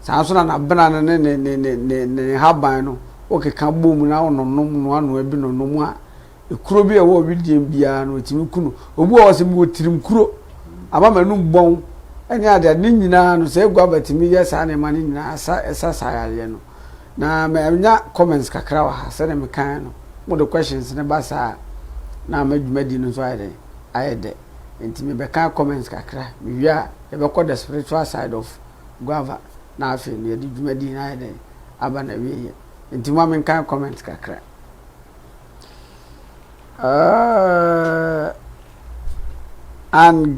sanso na bena no ne haban no oke ka bom na ononom no anu abi nonom a ekuro bi e wo widiem bia no etimi kunu obu o se mo tirim kuro aba manu bon eni ade ne nyina no se gwa batimi ye sa ne mane nyina sa yale no na me nya comments kakra wa ha se ne me kan no mo the questions ne ba sa na ma dwumadi no so ayede entimi be kan comments kakra me wia e be call the spiritual side of guava na afi ne ye dwumadi na ayede aba na wie nti mo men kan comment kakra and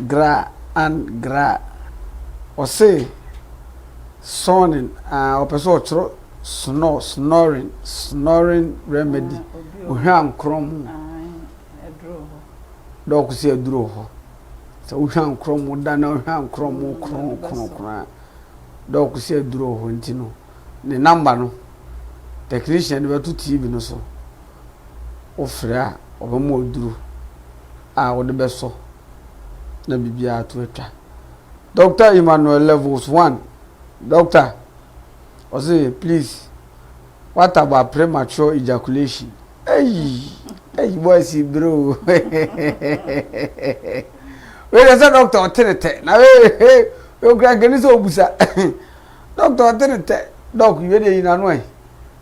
gra o say sonin opeso otro snoring remedy o hwan krom dok si aduro ho so o hwan krom da na o hwan krom kron dok si aduro ho nti no ne number no technician be to TV no so ofra obamo oduru a wo de beso na bibia to atwa Dr. Emmanuel levels 1 doctor o say please what about premature ejaculation hey boys bro we say doctor otenete na we gragani so obusa doctor otenete doc you dey na no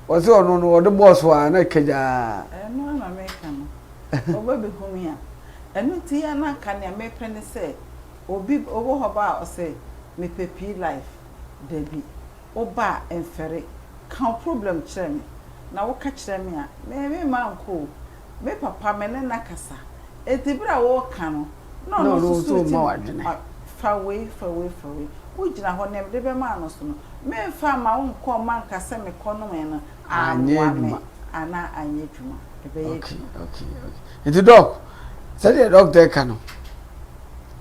o say ono no the boss wa na keja no na make no obabe home ya enu ti ya na ka ne me pene say obi owo hoba o say me pepi life debi oba enfere kan problem kire me na wo ka kire me a me manko me papa me ne nakasa etibra wo ka no no so ma wadwene fa we wo gina ho ne de be ma no so no me fa ma wo nko man kasa me kono me no anwa ana anyedwuma okay it doc said the doctor kano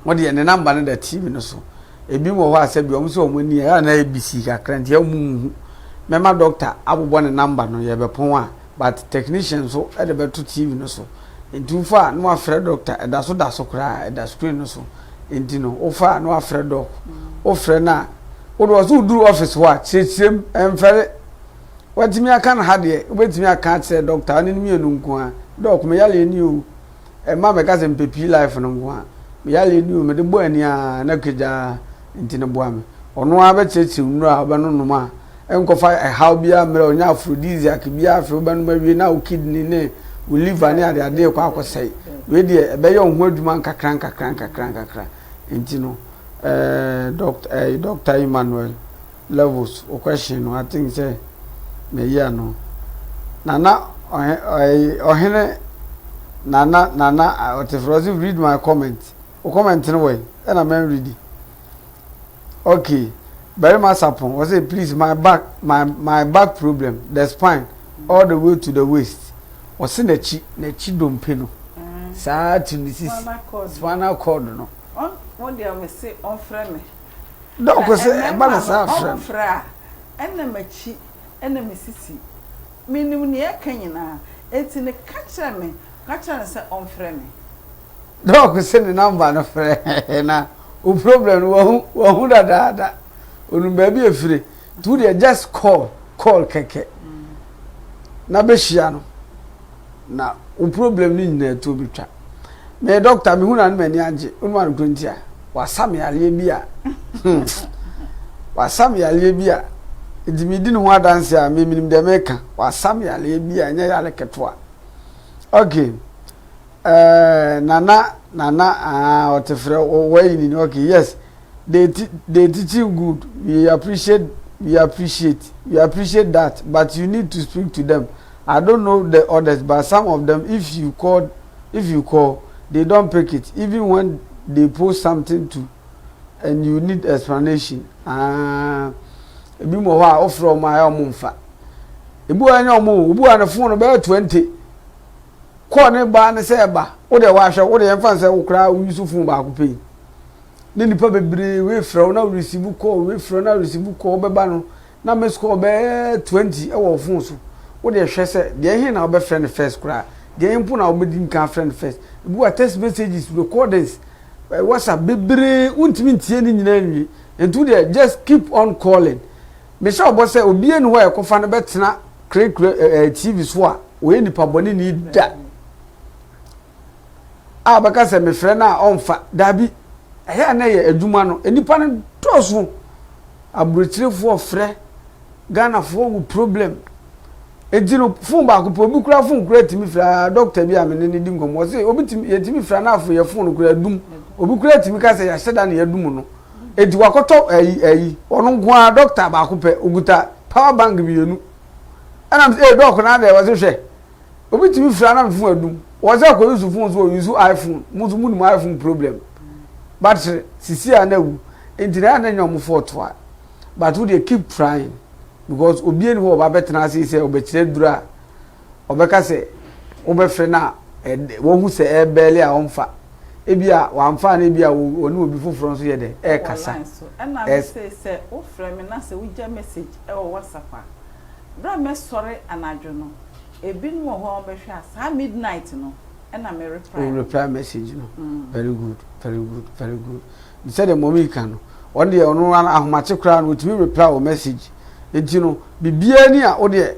what the number na the TV no so ebi mo ho asabi o so omoni ya na ABC kakra ntia mu mema doctor abobo ne number no ye be pon a but technician so e de be to TV no so ntu fa no afre doctor e da so kra e da screen no so enti no o fa no afre doc o fre na o do so duru office wa chechirem emfere watimi aka na ha de obetimi aka tse doctor ani mi enu nko a doc me yale ni o e ma me ka se mpepi life no nko a me yale ni o me de bo ani a na keja nti ne bo ame ono a be chechi nru a ba no no ma enko fa e how bia mre onya aphrodisiac bia afi ba no ma wie na o kidney ne o liver ne ade kwa akosai we de e be yo ho adwuma nkakran nti no Dr. Emmanuel levels o question I think say me ya no nana ohene nana what if Rosie read my comment o comment no way and I man read it okay very much upon I say please my back problem the spine all the way to the waist o se na chi dompe no saa tunisi spinal cord no on dey me say on frame dɔk se ba na saa frame fra ɛna machi ɛna mesisi minim ne akanyina eti ne kacha me say on frame dɔk se ne number no frɛ na o problem wo hu da onu ba bi efire tu dey just call keke na be hia no na o problem ni nyina to bi twa me doctor me hu na mani age onu an kontia wasam yale bi a wasam yale bi a edimidi no adanse a me minim de meka wasam yale bi a nya yale ketwa okay nana otefre way ni okay yes they teach you good we appreciate that, but you need to speak to them. I don't know the others, but some of them, if you call, they don't pick it. Even when they post something to, and you need explanation. Ebi mo ha offer my omunfa. Ebu anya omu, ebu ana phone be 20. Call ne ba ne say ba. Wo de wa hwe, wo de yemfa say wo kra wo use phone ba ko pay. Ne nipa bebre we frɛ na receive call be ba no na me score be 20 e wo phone so wo de hwɛ sɛ de hin na wo be friend first kra de impu na wo be din kan friend first bu text messages recordings WhatsApp bebre untimi ntie ni nyina nwi entu de just keep on calling me sha obo sɛ obi enu ho e kofa no betena TV so a we nipa boni ni da baka sɛ me frɛ na onfa dabi ehe na ye adwuma no enipa no toso aburochirefo frɛ Ghana for wu problem ejino phone ba ko po bi kura phone kura timi fra doctor bi amene ne di ngomo se obi timi ye timi fra na afo ye phone kura dum obi kura timi ka se ya sheda na ye dum no edi wakoto ayi ono nko doctor ba ko pe oguta power bank bi yenu ana doc na da was hwe obi timi fra na phone adum was ko use phone so use iPhone muzu mu iPhone problem but sisi anawu entire na nyom photo a but we dey keep trying because obi eni ho ba betena say obekire dura obeka say obefre na wo hu say ebele a onfa ebia wamfa na ebia oni obi foforo so ye de kasa na say o frame na say we ja message e o WhatsApp a bra me sore anadwo no ebi no ho obehwe asa midnight no na me reply message no very good you said the mommy can one day ono ahomache kra no to reply o message enti no bibia ni a o de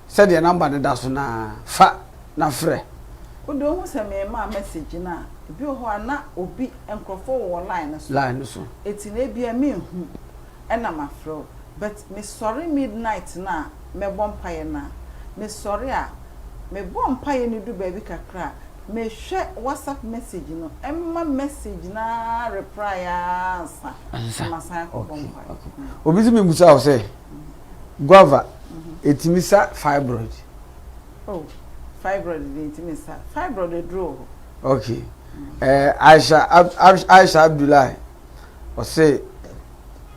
said the number da so na fa na frɛ o do hu se me ma message na ebi ho ana obi enkrofo wo line so eti na ebia me hu na ma frɛ but me sorry midnight na me bompaye na me sorry a me bompaye ni du baby kakra me share WhatsApp message no emma message na reply answer masaya ko bompaye obi me musa o say guava etimisa fibroid fibroid etimisa fibroid draw okay Aisha Abdullahi o say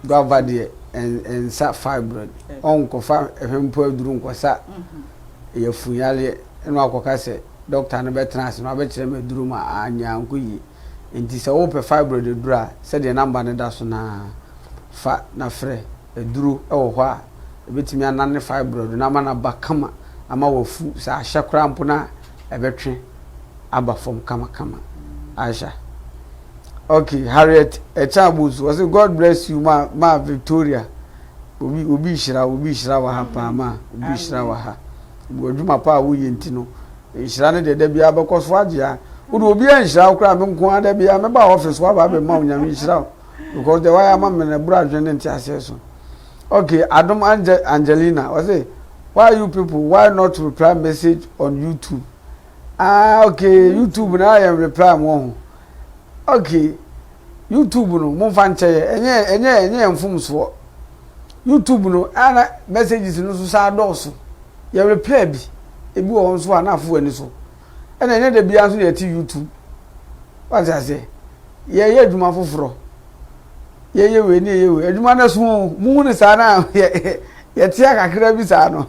guava de en sa fibroid on ko fa ehempo aduru nkosa ye funyale eno akoka se doctor no betrans no abekire me duru ma anya nkoyi enti se wo pe fibroid dura se de number ne da so na fa na frɛ eduru ewo hɔ a ebetimi anane fibroid na ma na bakama ama wafu sa ahyakra mpo na ebetwe aba from kama Aisha okay Harriet Echabuz was God bless you ma Victoria obi hira wa ha pa ma obi hira wa ha odwuma pa wo yenti no hira ne de bia bekoso agea wo obi hira kra me nko ada bia me ba office wa ba be ma onyame hira because the why am me bra adwene nti aseso okay Adam Angelina was say why you people why not reply message on YouTube okay YouTube na I am reply mo okay YouTube no mo fa nche enye mfum so YouTube no ana messages no so sa doso ye reply bi ebi wo so ana afo ani so ena enye de bia so ye ti YouTube what I say ye adwuma foforo ye we ni ye we adwuma na so mu ni sa na ye ti akakra bi sa no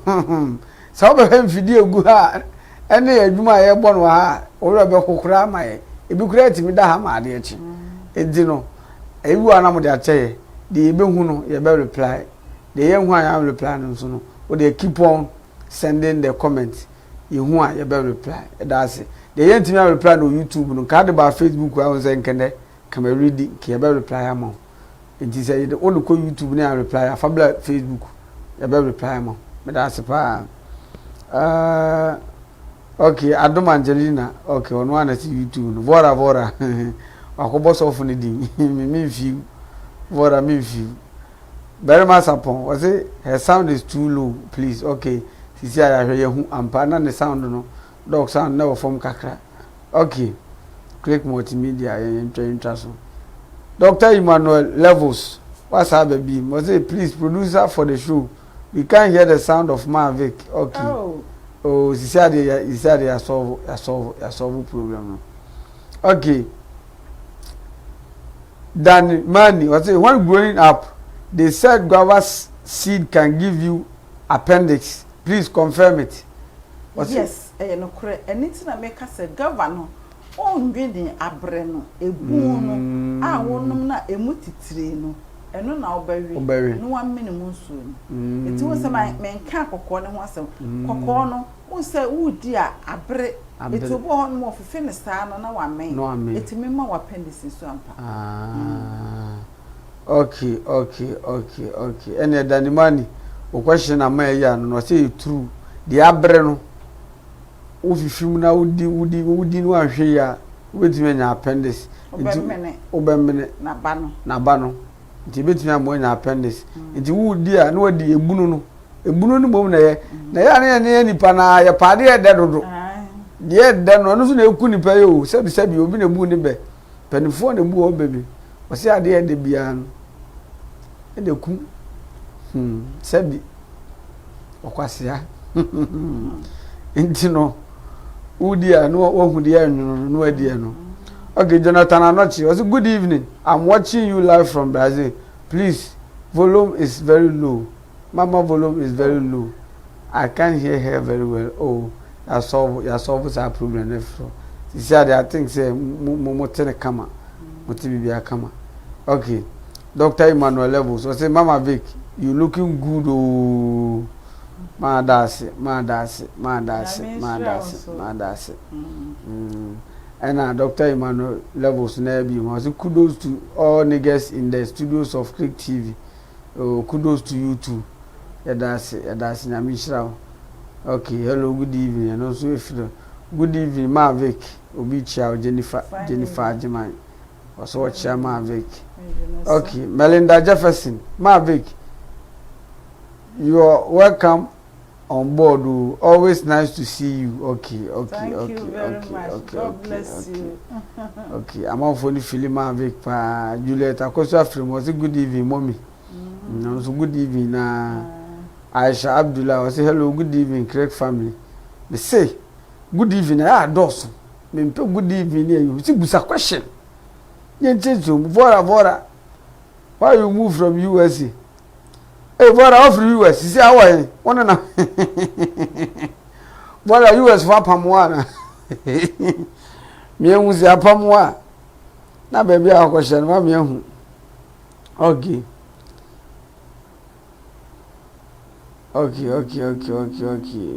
sa obe hem fidie gu ha ene adwuma ye bɔ no ha owura be kokora ma ye ebi kura timi da ha ma ade echi edi no ewu anam de ache de ebe hu no ye be reply de ye hu an reply no so no o de keep on sending the comments ye hu an ye be reply that's it de ye ntimi reply no YouTube no ka de ba Facebook wa won say nkene kama read ke ye be reply am enti say de o ko YouTube ni an reply afabla Facebook ye be reply am me that's pa okay Adom Angelina okay on one at YouTube no vora akobo so fun di me feel vora me feel very much upon was it her sound is too low please okay sisi aya hwe ye hu ampa na ne sound no dog sound na from kakra okay click multimedia so Dr. Emmanuel Levels what's up baby was it please producer for the show we can't hear the sound of Mavic okay oh sisi aya solve problem okay Dan Mani was it when growing up they said guava's seed can give you appendix. Please confirm it. Yes, no correct. And it's na make us a governor. Oh, ngwede abreno ebu no a wonum na emutitire no eno na obawi no 1 minute nso eti wo se menka kokko ne ho asem kokko no wo se wudi a abre eti obo ho no ofefe ne saa na wa men eti mema wa appendix so ampa okay ene danimani o question na mai ya no say true the abre no ofifim na wudi no ahwe ya wetime nya appendix obemene na ba no nti betime am nya appendix nti wudi a na wadi ebunu no bom na ye na ya nipa na ya pade e de dodo de de no so na eku nipa ye o sebi obi na bu ni be penifo na bu o bebi o se ade e de bia no e de ku sebi okwasia nti no Udia no ohudia no adia no. Okay, Jonathan Anochi, was good evening. I'm watching you live from Brazil. Please, volume is very low. Mama volume is very low. I can't hear her very well. Oh, you solve that problem. She said I think say mo kama. Motibibia kama. Okay. Dr. Emmanuel Levels. Was say Mama Vic, you looking good oh. Madasi. And Dr. Emmanuel Levels Nebi was kudos to all niggas in the studios of Click TV. Oh, kudos to you too. That's Namishra. Okay, hello, good evening. And also if good evening, Mavic, Obicha, Jennifer Jemai. Also watch Mavic. Okay, Melinda Jefferson, Mavic. You are welcome on board. Always nice to see you. Okay. Thank you very much. God bless you. Okay, I'm on phone Philima Vic pa Juliet Akoso Afrim was a good evening, mommy. No, so good evening. Aisha Abdullah was hello, good evening, Craig family. Me say good evening. Doss. Me good evening. You see, busa question. Vora. Why you move from USA? Hey, what are you US? You see how I want to know. What are US for Pamuana? Me was a Pamua. Now, baby, our question, Mammy. Okay.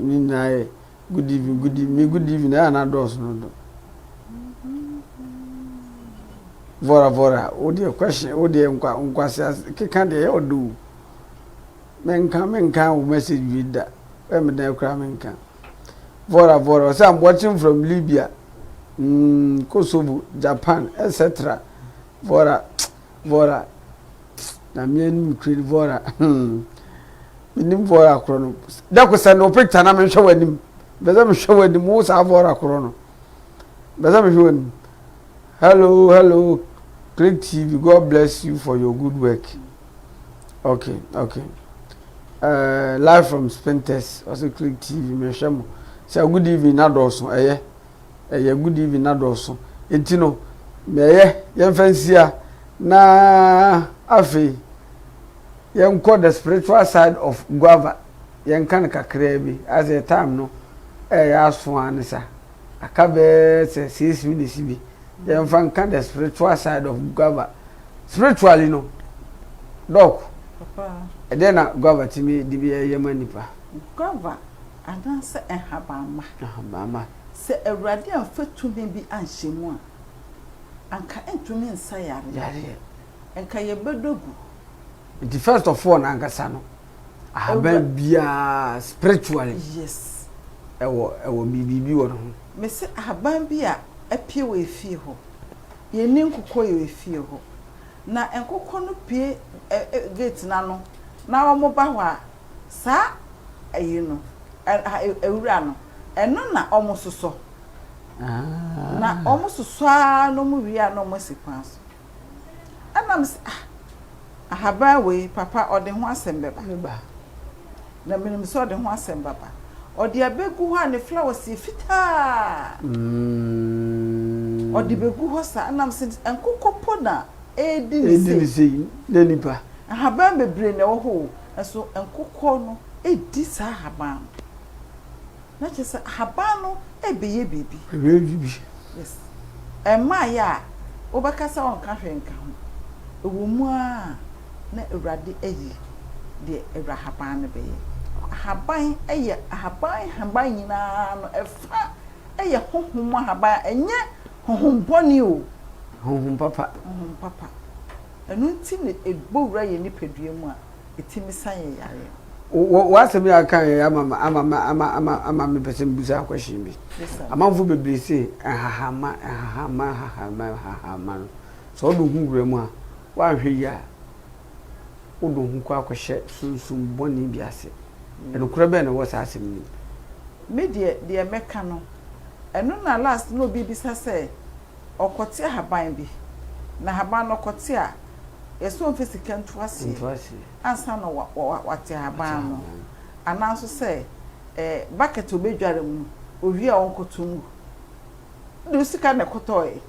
Mean I good evening, and I don't. Vora, oh dear question, oh dear, can't they do? Menka will message with that. Menka. Vora. So I'm watching from Libya, Kosovo, Japan, etc. Vora. Na me create Vora. Minim Vora chrono. That was no picture na me show him. Beza me show him most Vora chrono. Beza me show him. Hello. Click TV. God bless you for your good work. Okay. Live from Spentest, also Click TV, Meshamo. Say good evening, Nadoso. Good evening, Nadoso. Etino, Meye, fancy na Afi. Call the spiritual side of Guava. Yankanaka Krebi, as a time no. aso anisa akabe say 6 minutes bi dem fan kan the spiritual side of guava spiritually no doc papa then na guava timi di bi yema nipa guava adanse ehabama mama se awurade amfatumi bi anhyemu a anka entumi nsa yare enka yebedogu the first of all na ankasa no ahaban bia spiritually yes ewo bibi wo no me se ahaban bia apie we fie ho ye ni nkokɔ ye fie ho na nkokɔ no pie gate na no na wo mo ba ho a sa ayi no ewura no eno na omo soso na omo soso a no mu wi a no mo sikwanso anam ahaban we papa ode ho asem beba na minim so ode ho asem baba ode abegu ho ne flowers fita ode begu ho sa anam se enkokopo na edi sei na nipa ahaban bebre na wo ho eso enkokɔ no edi sa ahaban na chese ahaban no ebeye bibi yes ema ya obakasa on ka hwenka ho ewo mu a na ewrade eyi de ewrahaban ne beye ahaban eye ahaban nyina no efa eye honhom ahaban enye honhom boni o honhom papa enu nti ne ebowura ye ni pedua mu a etimi san ye yare wasemi aka ya ama me person busa question bi amanfo bebre se ahahama so do hungure mu a wa hwe ya odo hu kwa kwhye sunsum boni bi ase eno kura be na wo sa asem ni me de meka no eno na last no bi bisa se okote haban bi na haban no kote a yeso mfisika ntuase ansa no wate haban no ananso se bucket obedware mu owi a onkotungu do sika na kotoe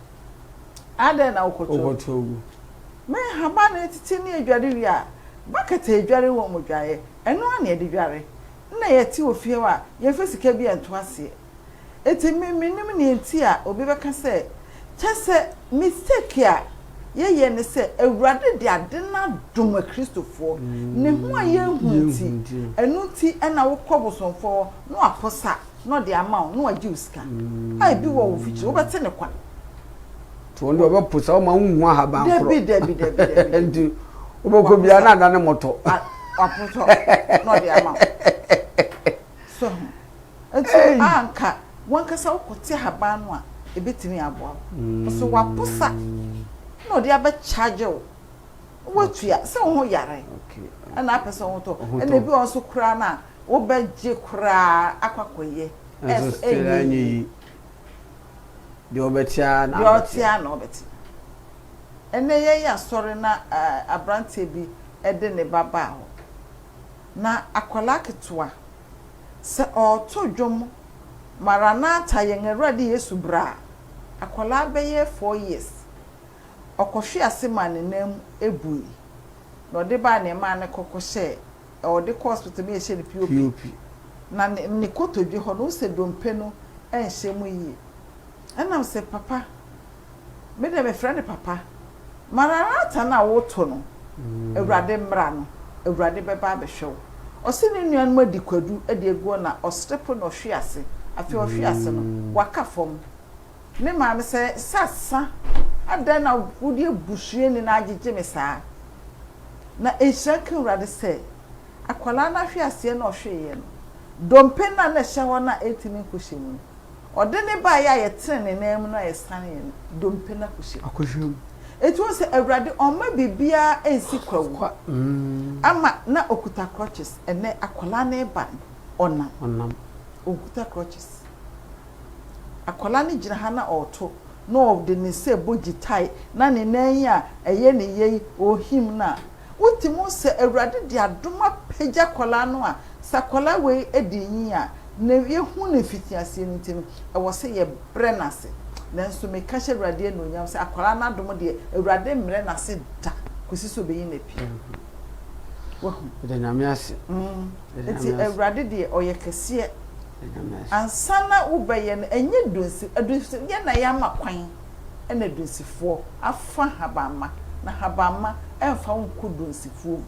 ade na okotogu me haban na titi ni edware wi a bucket edware wo mo dwaye eno na edware na yeti ofie wa ye mfisika bi ntuase eti minim ni enti a obi beka se chese mistake a ye ne se awurade de adena dom a Kristofo ne ho a ye hunti enu ti na wo kobosonfo no aposa no de amount no ajuska ai bi wo fichi wo bete ne kwa to ndo ba posa o ma hu ahaban kro debi enti wo boko bia na da ne moto apoto no de amount so enti anka wankasa wo kote haban no a ebetimi aboa so waposa no dia be charge wotua se wo ho yare okay na apese wo to na bi won so kura na wo be je kura akwakoye anyi de obetia na obeti ene ye ya sori na abrante bi ede ne baba ho na akwala ketua se oto dwom maranata yen awrade Yesu bra akwala be ye 4 years okohwe asema ne nam ebui no de ba ne ma ne kokoshe o de hospital me ehye ne POP na ne kotodwe ho no se dompe no enhye mu yi enam se papa me de me friend papa mararata na woto no awrade mra no awrade be ba be hwew o se ne nuan ma dikwadu e de egu na o step no hwe ase afi o hwe ase no waka fom ne ma me se sasa adana wudi ebusue ni na agege me saa na ehyanka urade se akwala na hwe ase na ohweye no dompe na na hye na etimi kohyemu ode ne ba ya yetere ne nam na yesane dompe na akohyemu etu se awrade oma bibia ensi kwawu ama na okuta crutches ene akwala na eba onam okuta crutches akwala ne gina ha na oto no de ne se bogitai na ne nan a eye ne yei ohim na utimu se awrade de adoma pagya kwala no a sakwala we edinyi a na yehu ne fitiase ntim e wo se ye brenase nanso me ka hye awrade no nyam se akwala na adom de awrade mre na se da kosi so be yin na pi wo de nyame ase eti awrade de oye kese ansana ubeye no enye dunsi ye na ya makwan ena dunsifo afa habama na habama emfa nko dunsifo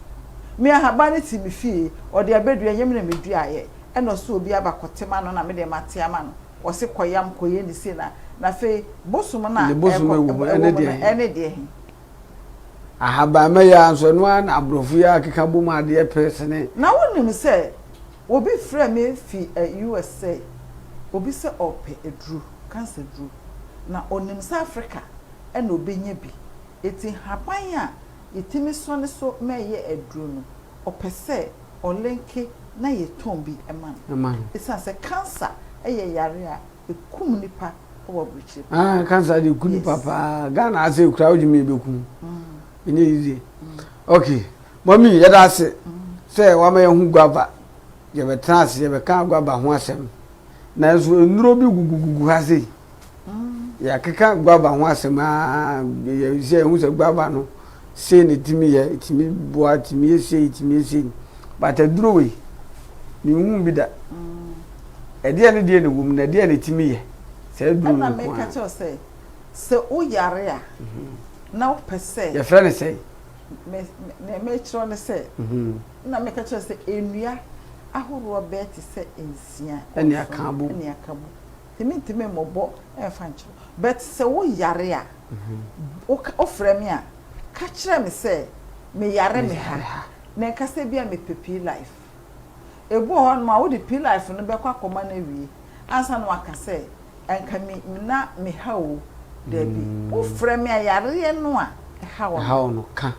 me ahaba ne ti me fie ode abedu enyem na medu aye ena so obi abakotema no na me de matiama no wo se koyam koye ni se na fe bosum na ene de ahaba ya nso no na abrofu ya keka bom ade pesene na wonim se obi frɛ me fi USA obi se ope edru cancer dru na onim South Africa ena obenya bi eti haban a yetimi so ne so meye edru no opese olenke na yetombi eman esa se cancer eye yare a ekum nipa owo brichi cancer de kuni papa Ghana ase kura ojimi bekum ine easy okay mommy yeda se say wa me hu guava ye be trans ye be kan guava ho asem na so enuro bi gugugugu ha sei ya keka guava ho asem ye se hu se guava no se ne timi ye timi boa timi se but aduro we ni hu bi da ede ne de ne wum na de ne timi ye se aduro na me ka cho se o yare a na o pese ye friend say me chiro ne se na me ka cho se enua ahoro bet se ensia eni akabu timi mobo e fa nchiro but se wo yare a o frɛ me a ka kyerɛ me se me yare me ha na ka se bia me pepi life ebu ho no ma wo de p life no be kwa koma na wie ansa no aka se enka na me ha o debi o frɛ me a yare no a ha wo no ka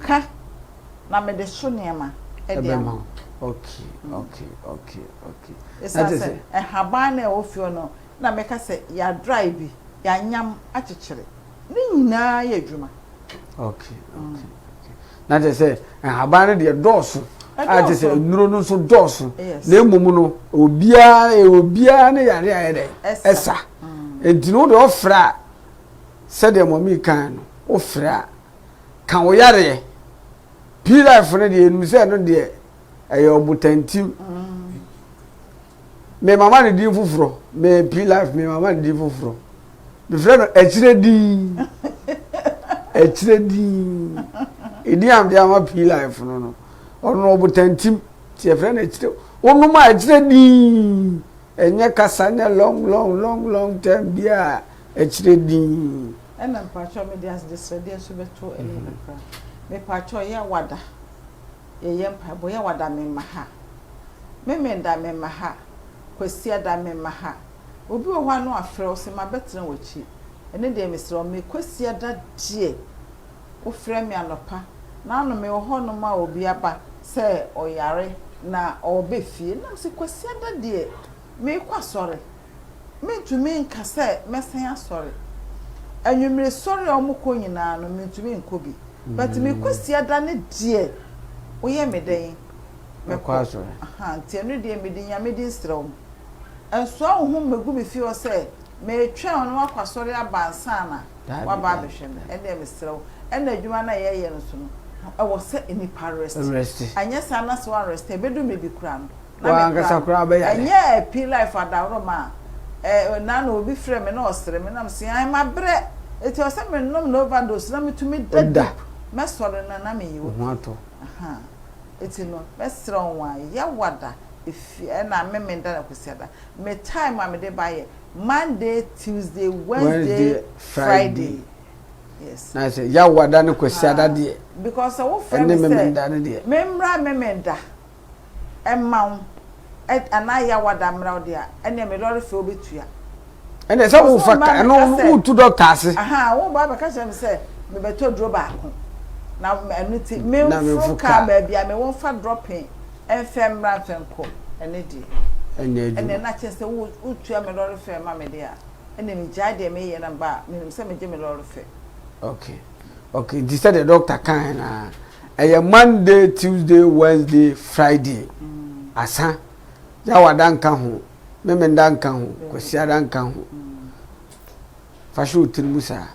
na me de so niema e de ma okay esa se haban na o fio no na me ka se ya drive bi ya nyam akyekere ni nyina ya adwuma okay na de se haban de dosu a de se nuro no so dosu na emum no obia ne yare ayede esa entino de ofra se de momi kan no ofra kan wo yare p life no de enu se no de ayo butantim me mama ne din fufuro me p life me mama ne din fufuro me friend echire di edi am de ama p life no ono butantim ti friend echire onu ma echire di enye kasa ne long term bia echire di ena mpacho me dia de so beto ele nakra me pacho ya wada ye mpa boya wada me maha me nda me maha kwasia da me maha obi wo hwa no afre o se ma betre wachi ene de me sro me kwasia da die o frɛ me anopa na no me ho no ma obi aba se oyare na obefie na se kwasia da die me kwa sore me ntumi nka se mesen asore anwumre sore o mko nyina no me ntumi nkobi but me kwasia da ne die oye me den me kwa sore nti enu de me din ya me din srɛw enso ho megu me fi o se me twa no akwa sore abansa na wa ba behwe me ene me srɛw ena adwuma na ye no so no e wo se eni parest anya sana so arrest e bedu me bi kura no wa ngasa kura ba ya anya p life adawro ma na na obi frɛ me na osere me na se ai ma bre eti o se me nom no overdose na me tumi dada me sore na me yiwo ho ato eti no me sere onwa ya wada efi na me nda na kusiada me time am de baye Monday, Tuesday, Wednesday, Friday. Yes. Na say ya wada ne kusiada de because wo frɛ me say memra memenda emma ana ya wada mra de a ene me lori fe obetua ene say wo fa ka no wo tu doctor ase wo ba ba ka say me say me beto dro ba ko na enu ti me fu ka ba bia me won fa dropping enfemra fenko ene di ene na che say wo tua me lori fe ma me de a ene me ja de me ye na ba me say me je me lori fe okay this said the doctor kan na Monday, Tuesday, Wednesday, Friday asa ya wada nka ho memenda nka ho kwasiada nka ho fashu tirimusa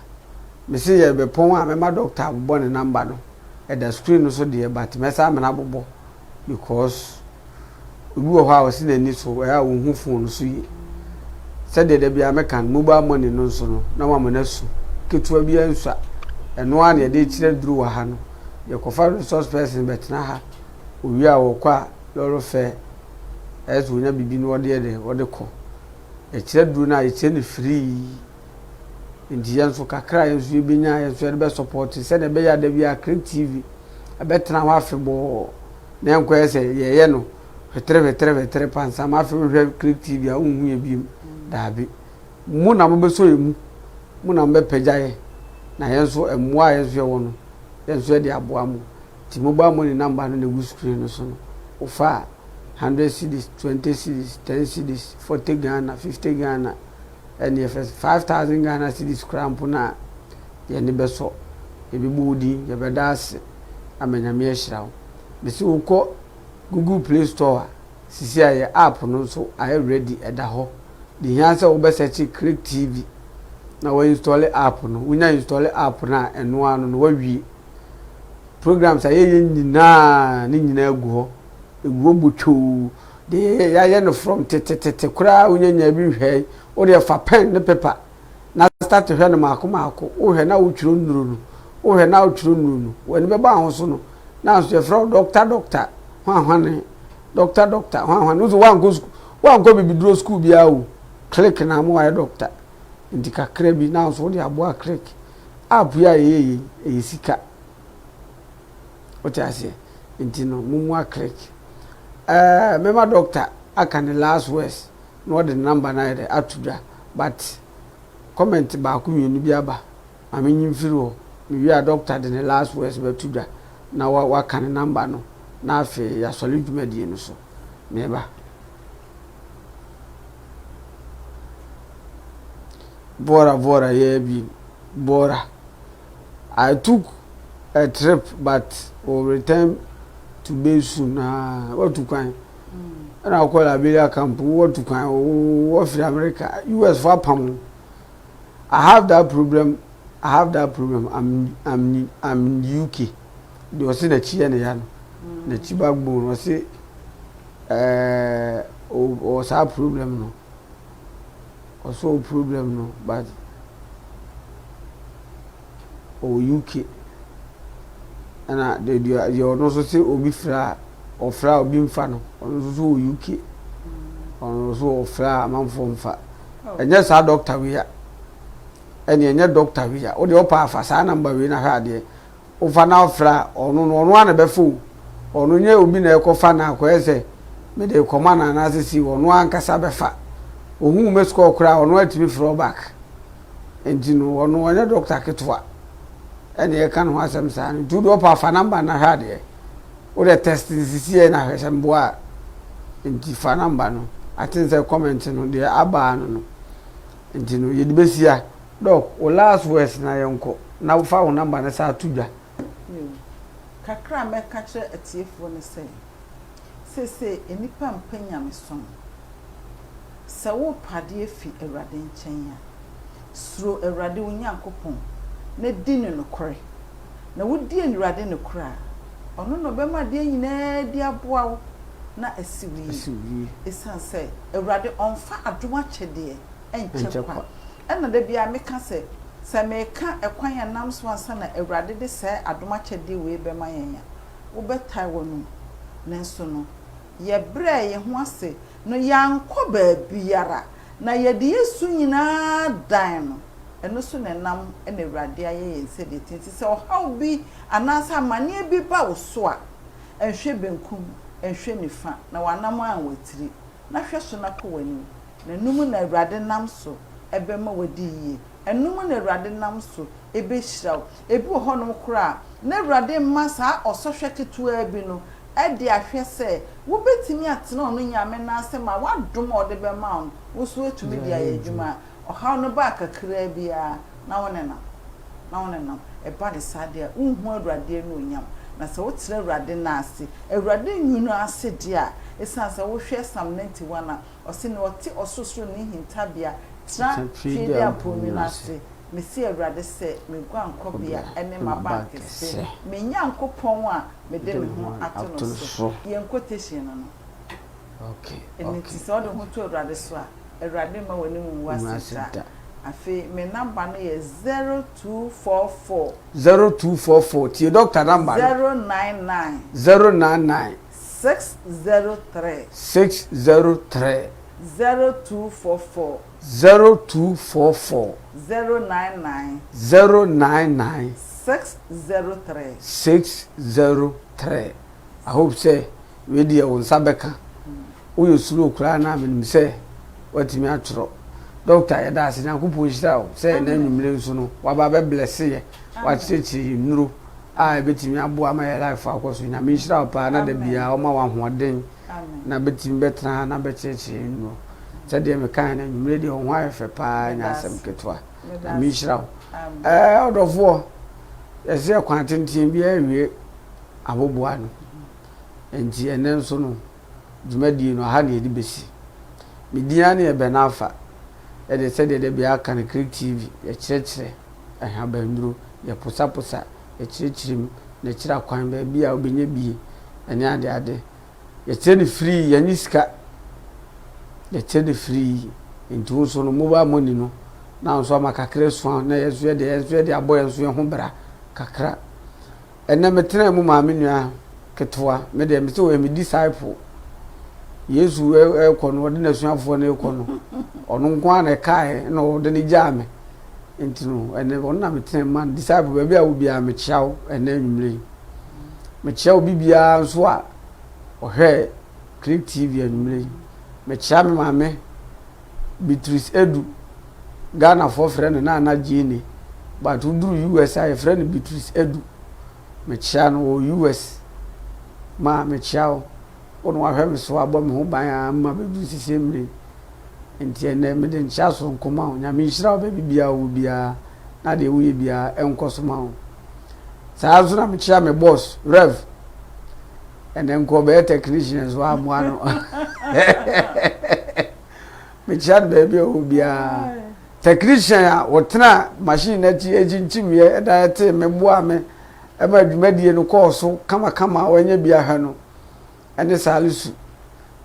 me se ye be pon a me ma doctor abbo ne number no e da screen no so de but me sa me na bobo because obi wo ha o si na ni so ya wo hu phone so yi said de bia mekan mobile money no so no na ma na su ketua bia nsa eno a na de kire duru wa ha no ye kofa resource person betna ha owi a wo kwa loro fe ezu nya bibi no de ko e kire duru na e kire ni free indian so kakra yesu e benya yesu de be support se na be ya da bia Click TV abetna wa afebo na enko ese ye no vetre pansa ma afebo Click TV a unhu ye bi dabi mu na mo so emu mu na mo pejaye na yenso emwa yenso ye wono yenso de aboa mu ti mobile money number no na gu screen no so no ofa 100 cedis 20 cedis 10 cedis 40 Ghana 50 Ghana and if 5,000 Ghana cedis cramp na ye ne beso e bi budi ye bedas amenyame ehirawo bisi uko Google Play Store sisi aye app no so aye ready edaho the answer will be search Click TV. Now we install the app no. We now install the app na eno anu no we programs aye nyina egu buchu de ya no from tete kura unyanya bi hwe o de fa pen ne paper na start hwe no maako o hwe na wo twiro nuru no o hwe na wo twiro nuru no we ne be ba ho so no na so from doctor hwan doctor hwan so wan go bi duro school bia o Click na mo aye doctor ndika krebi na so de abo a Click app ya ye sika o ti ase ntino mumu a Click mema doctor aka ne last words no the number na ide atuja but comment ba ku yenu bi aba amenyi mfiro mi wi a doctor de ne last words be tuja na wa ka ne number no na afi ya solid medie no so meba Bora yeah Bora. I took a trip but will return to base soon. What to kind? And I'll call Liberia camp. What to kind? What for America? US for Pam. I have that problem. I'm in UK. They was in a chia and yan. The chibag bone was it was our problem no. Also problem no but UK and you also say obi fra or fra obi mfa no also UK also fra manfo mfa enye sa doctor we ya enye doctor we ya o de opa afa sa number we na ha de o fa na fra ono ana be fo ono nye obi na ekofa na akoese me de komana na asisi ono ankasa be fa ohun me score kra ono atimi throw back entino ono anya doctor ketwa ene e kan ho asem sa no do pa fa number na ha de o de test sisi na hwesem boa enti fa number no atinse comment no de aba no entino ye de besia doc o last words na yenko na wo fa wo number na sa tudwa kakra me ka kire atiefo ne se enipa mpanya me so se wo pade afi Awurade nkyɛn a suro Awurade wo Nyankopɔn na di ne nokore na wo di Awurade nokore a ɔno no bɛma de nyinaa di aboa wo na asiwi esanse Awurade ɔmfa adoma kyɛde ɛnkyɛkwa ɛna da bia meka se meka ɛkwan ya nam so ansa na Awurade de sɛ adoma kyɛde we bɛma yɛn ya wo bɛtai wo no nanso no ye brɛ ye ho ase no yankɔ baabiara na ye de Yesu nyinaa dan no eno so ne nam ena Awurade ayɛ yɛn sɛ de tinti sɛ ɔhaw bi anasa amane bi ba wo so a ɛhwɛ benkum ɛhwɛ nifa na wanam an watiri na hwɛ so na kɔ wani na num na Awurade nam so ɛbɛma wadi yie enum na Awurade nam so ebehiraw ebi wo honom kora na Awurade mma saa ɔsɔhwɛ ketua bi no edi ahwe se wo betimi atena ono nyame na asem a wadom ode be ma on wo so etumi dia ya adwuma oha no ba kakra bia na wonena e ba de sade a unhu Awurade no onyam na se wo tire Awurade na ase Awurade nyunu ase dia esanse wo hwe Psalm 91 a ose ne ote ososoro ne hintabia tra fide aponu na ase me si Awurade se me guankobia ene maba kese me Nyankopon a me de me ho ato no so ye quotation no okay eni ti so de ho to awurade so a awurade ma wani mu wasita afi me number no ye 0244 0244 ti doctor number 099 099 603 603 0244 0244 099 099 603 603 I hope say we dey on sabeka uyo suru kura na me say watimi atro doctor ya da se nyankopon hira o say na nwumire nso no waba be bless ye wachechi nuru a betimi aboa ma ya life akoso nya me hira pa na da bia o ma wa hoden na betimi betra na bechechi nuru sɛdeɛ meka na nwumire deɛ ɔho ayɛfɛ paa nya asɛm ketewa na mehyira wo ɔdɔfoɔ yɛsɛ kwan tenten bi awie aboboa no enti ɛnɛ nso no dwumadie no aha ne yɛde bɛsi media ne yɛbɛna afa yɛde sɛdeɛ de bia aka no Click TV yɛkyerɛkyerɛ ahabanduro yɛposaposa yɛkyerɛkyerɛ mu na kyerɛ kwan baabi a wobɛnya bie ɛne ade yɛkyerɛ ne free yɛnye sika yɛkyerɛ free nti wo so no mobile money no na nso ama kakra so na yɛso yɛde abɔ yɛso yɛ ho bra kakra ɛnɛ metena mu maame nua ketewa me de me sɛ wo me disciple Yesu ɛkɔ no ɔde na suafoɔ no ɛkɔ no ɔno nko ana kae na ɔde ne gyaa me nti no ɛnɛ ɔno na metena man disciple baabi a wo bia me kyɛw ɛnɛ nwumre me kyɛw bibia nso a ɔhwɛ Click TV nwumre me kyɛw me maame Beatrice Edu Ghana for friend na Jane but uduru US I friend Beatrice Edu me kyɛw no US ma me kyɛw ono ahwɛ me so abɔ me ho ban ma bedu sisemre enti ene me de nkyɛ so nkoma ho nya me hyira wo bibia wo bia na de wo ye bia enkoso ma ho saa so na me kyerɛ me boss Rev ene nko be technicians wa mo ano me kyerɛ be wo bia technician a wotena machine na ti eginchimie da ete me boa me e ma dwumadie no kɔɔso kama wanya bia ha no ene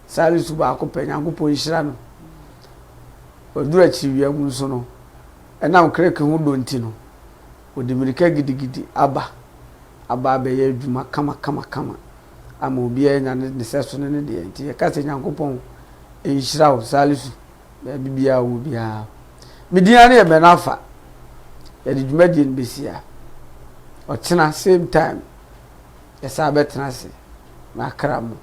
salisu ba ko penyankopon hyira no odura chiwia mu nso no enam kreke ho donti no odimirika gidigidi aba be ye adwuma kama ama obi anya ne seso ne de enti ka se nyankopon enhyira wo salisu ba bibia wo bia media ne be nafa ye de dwumadie no besia otena same time yesa betena se na kramo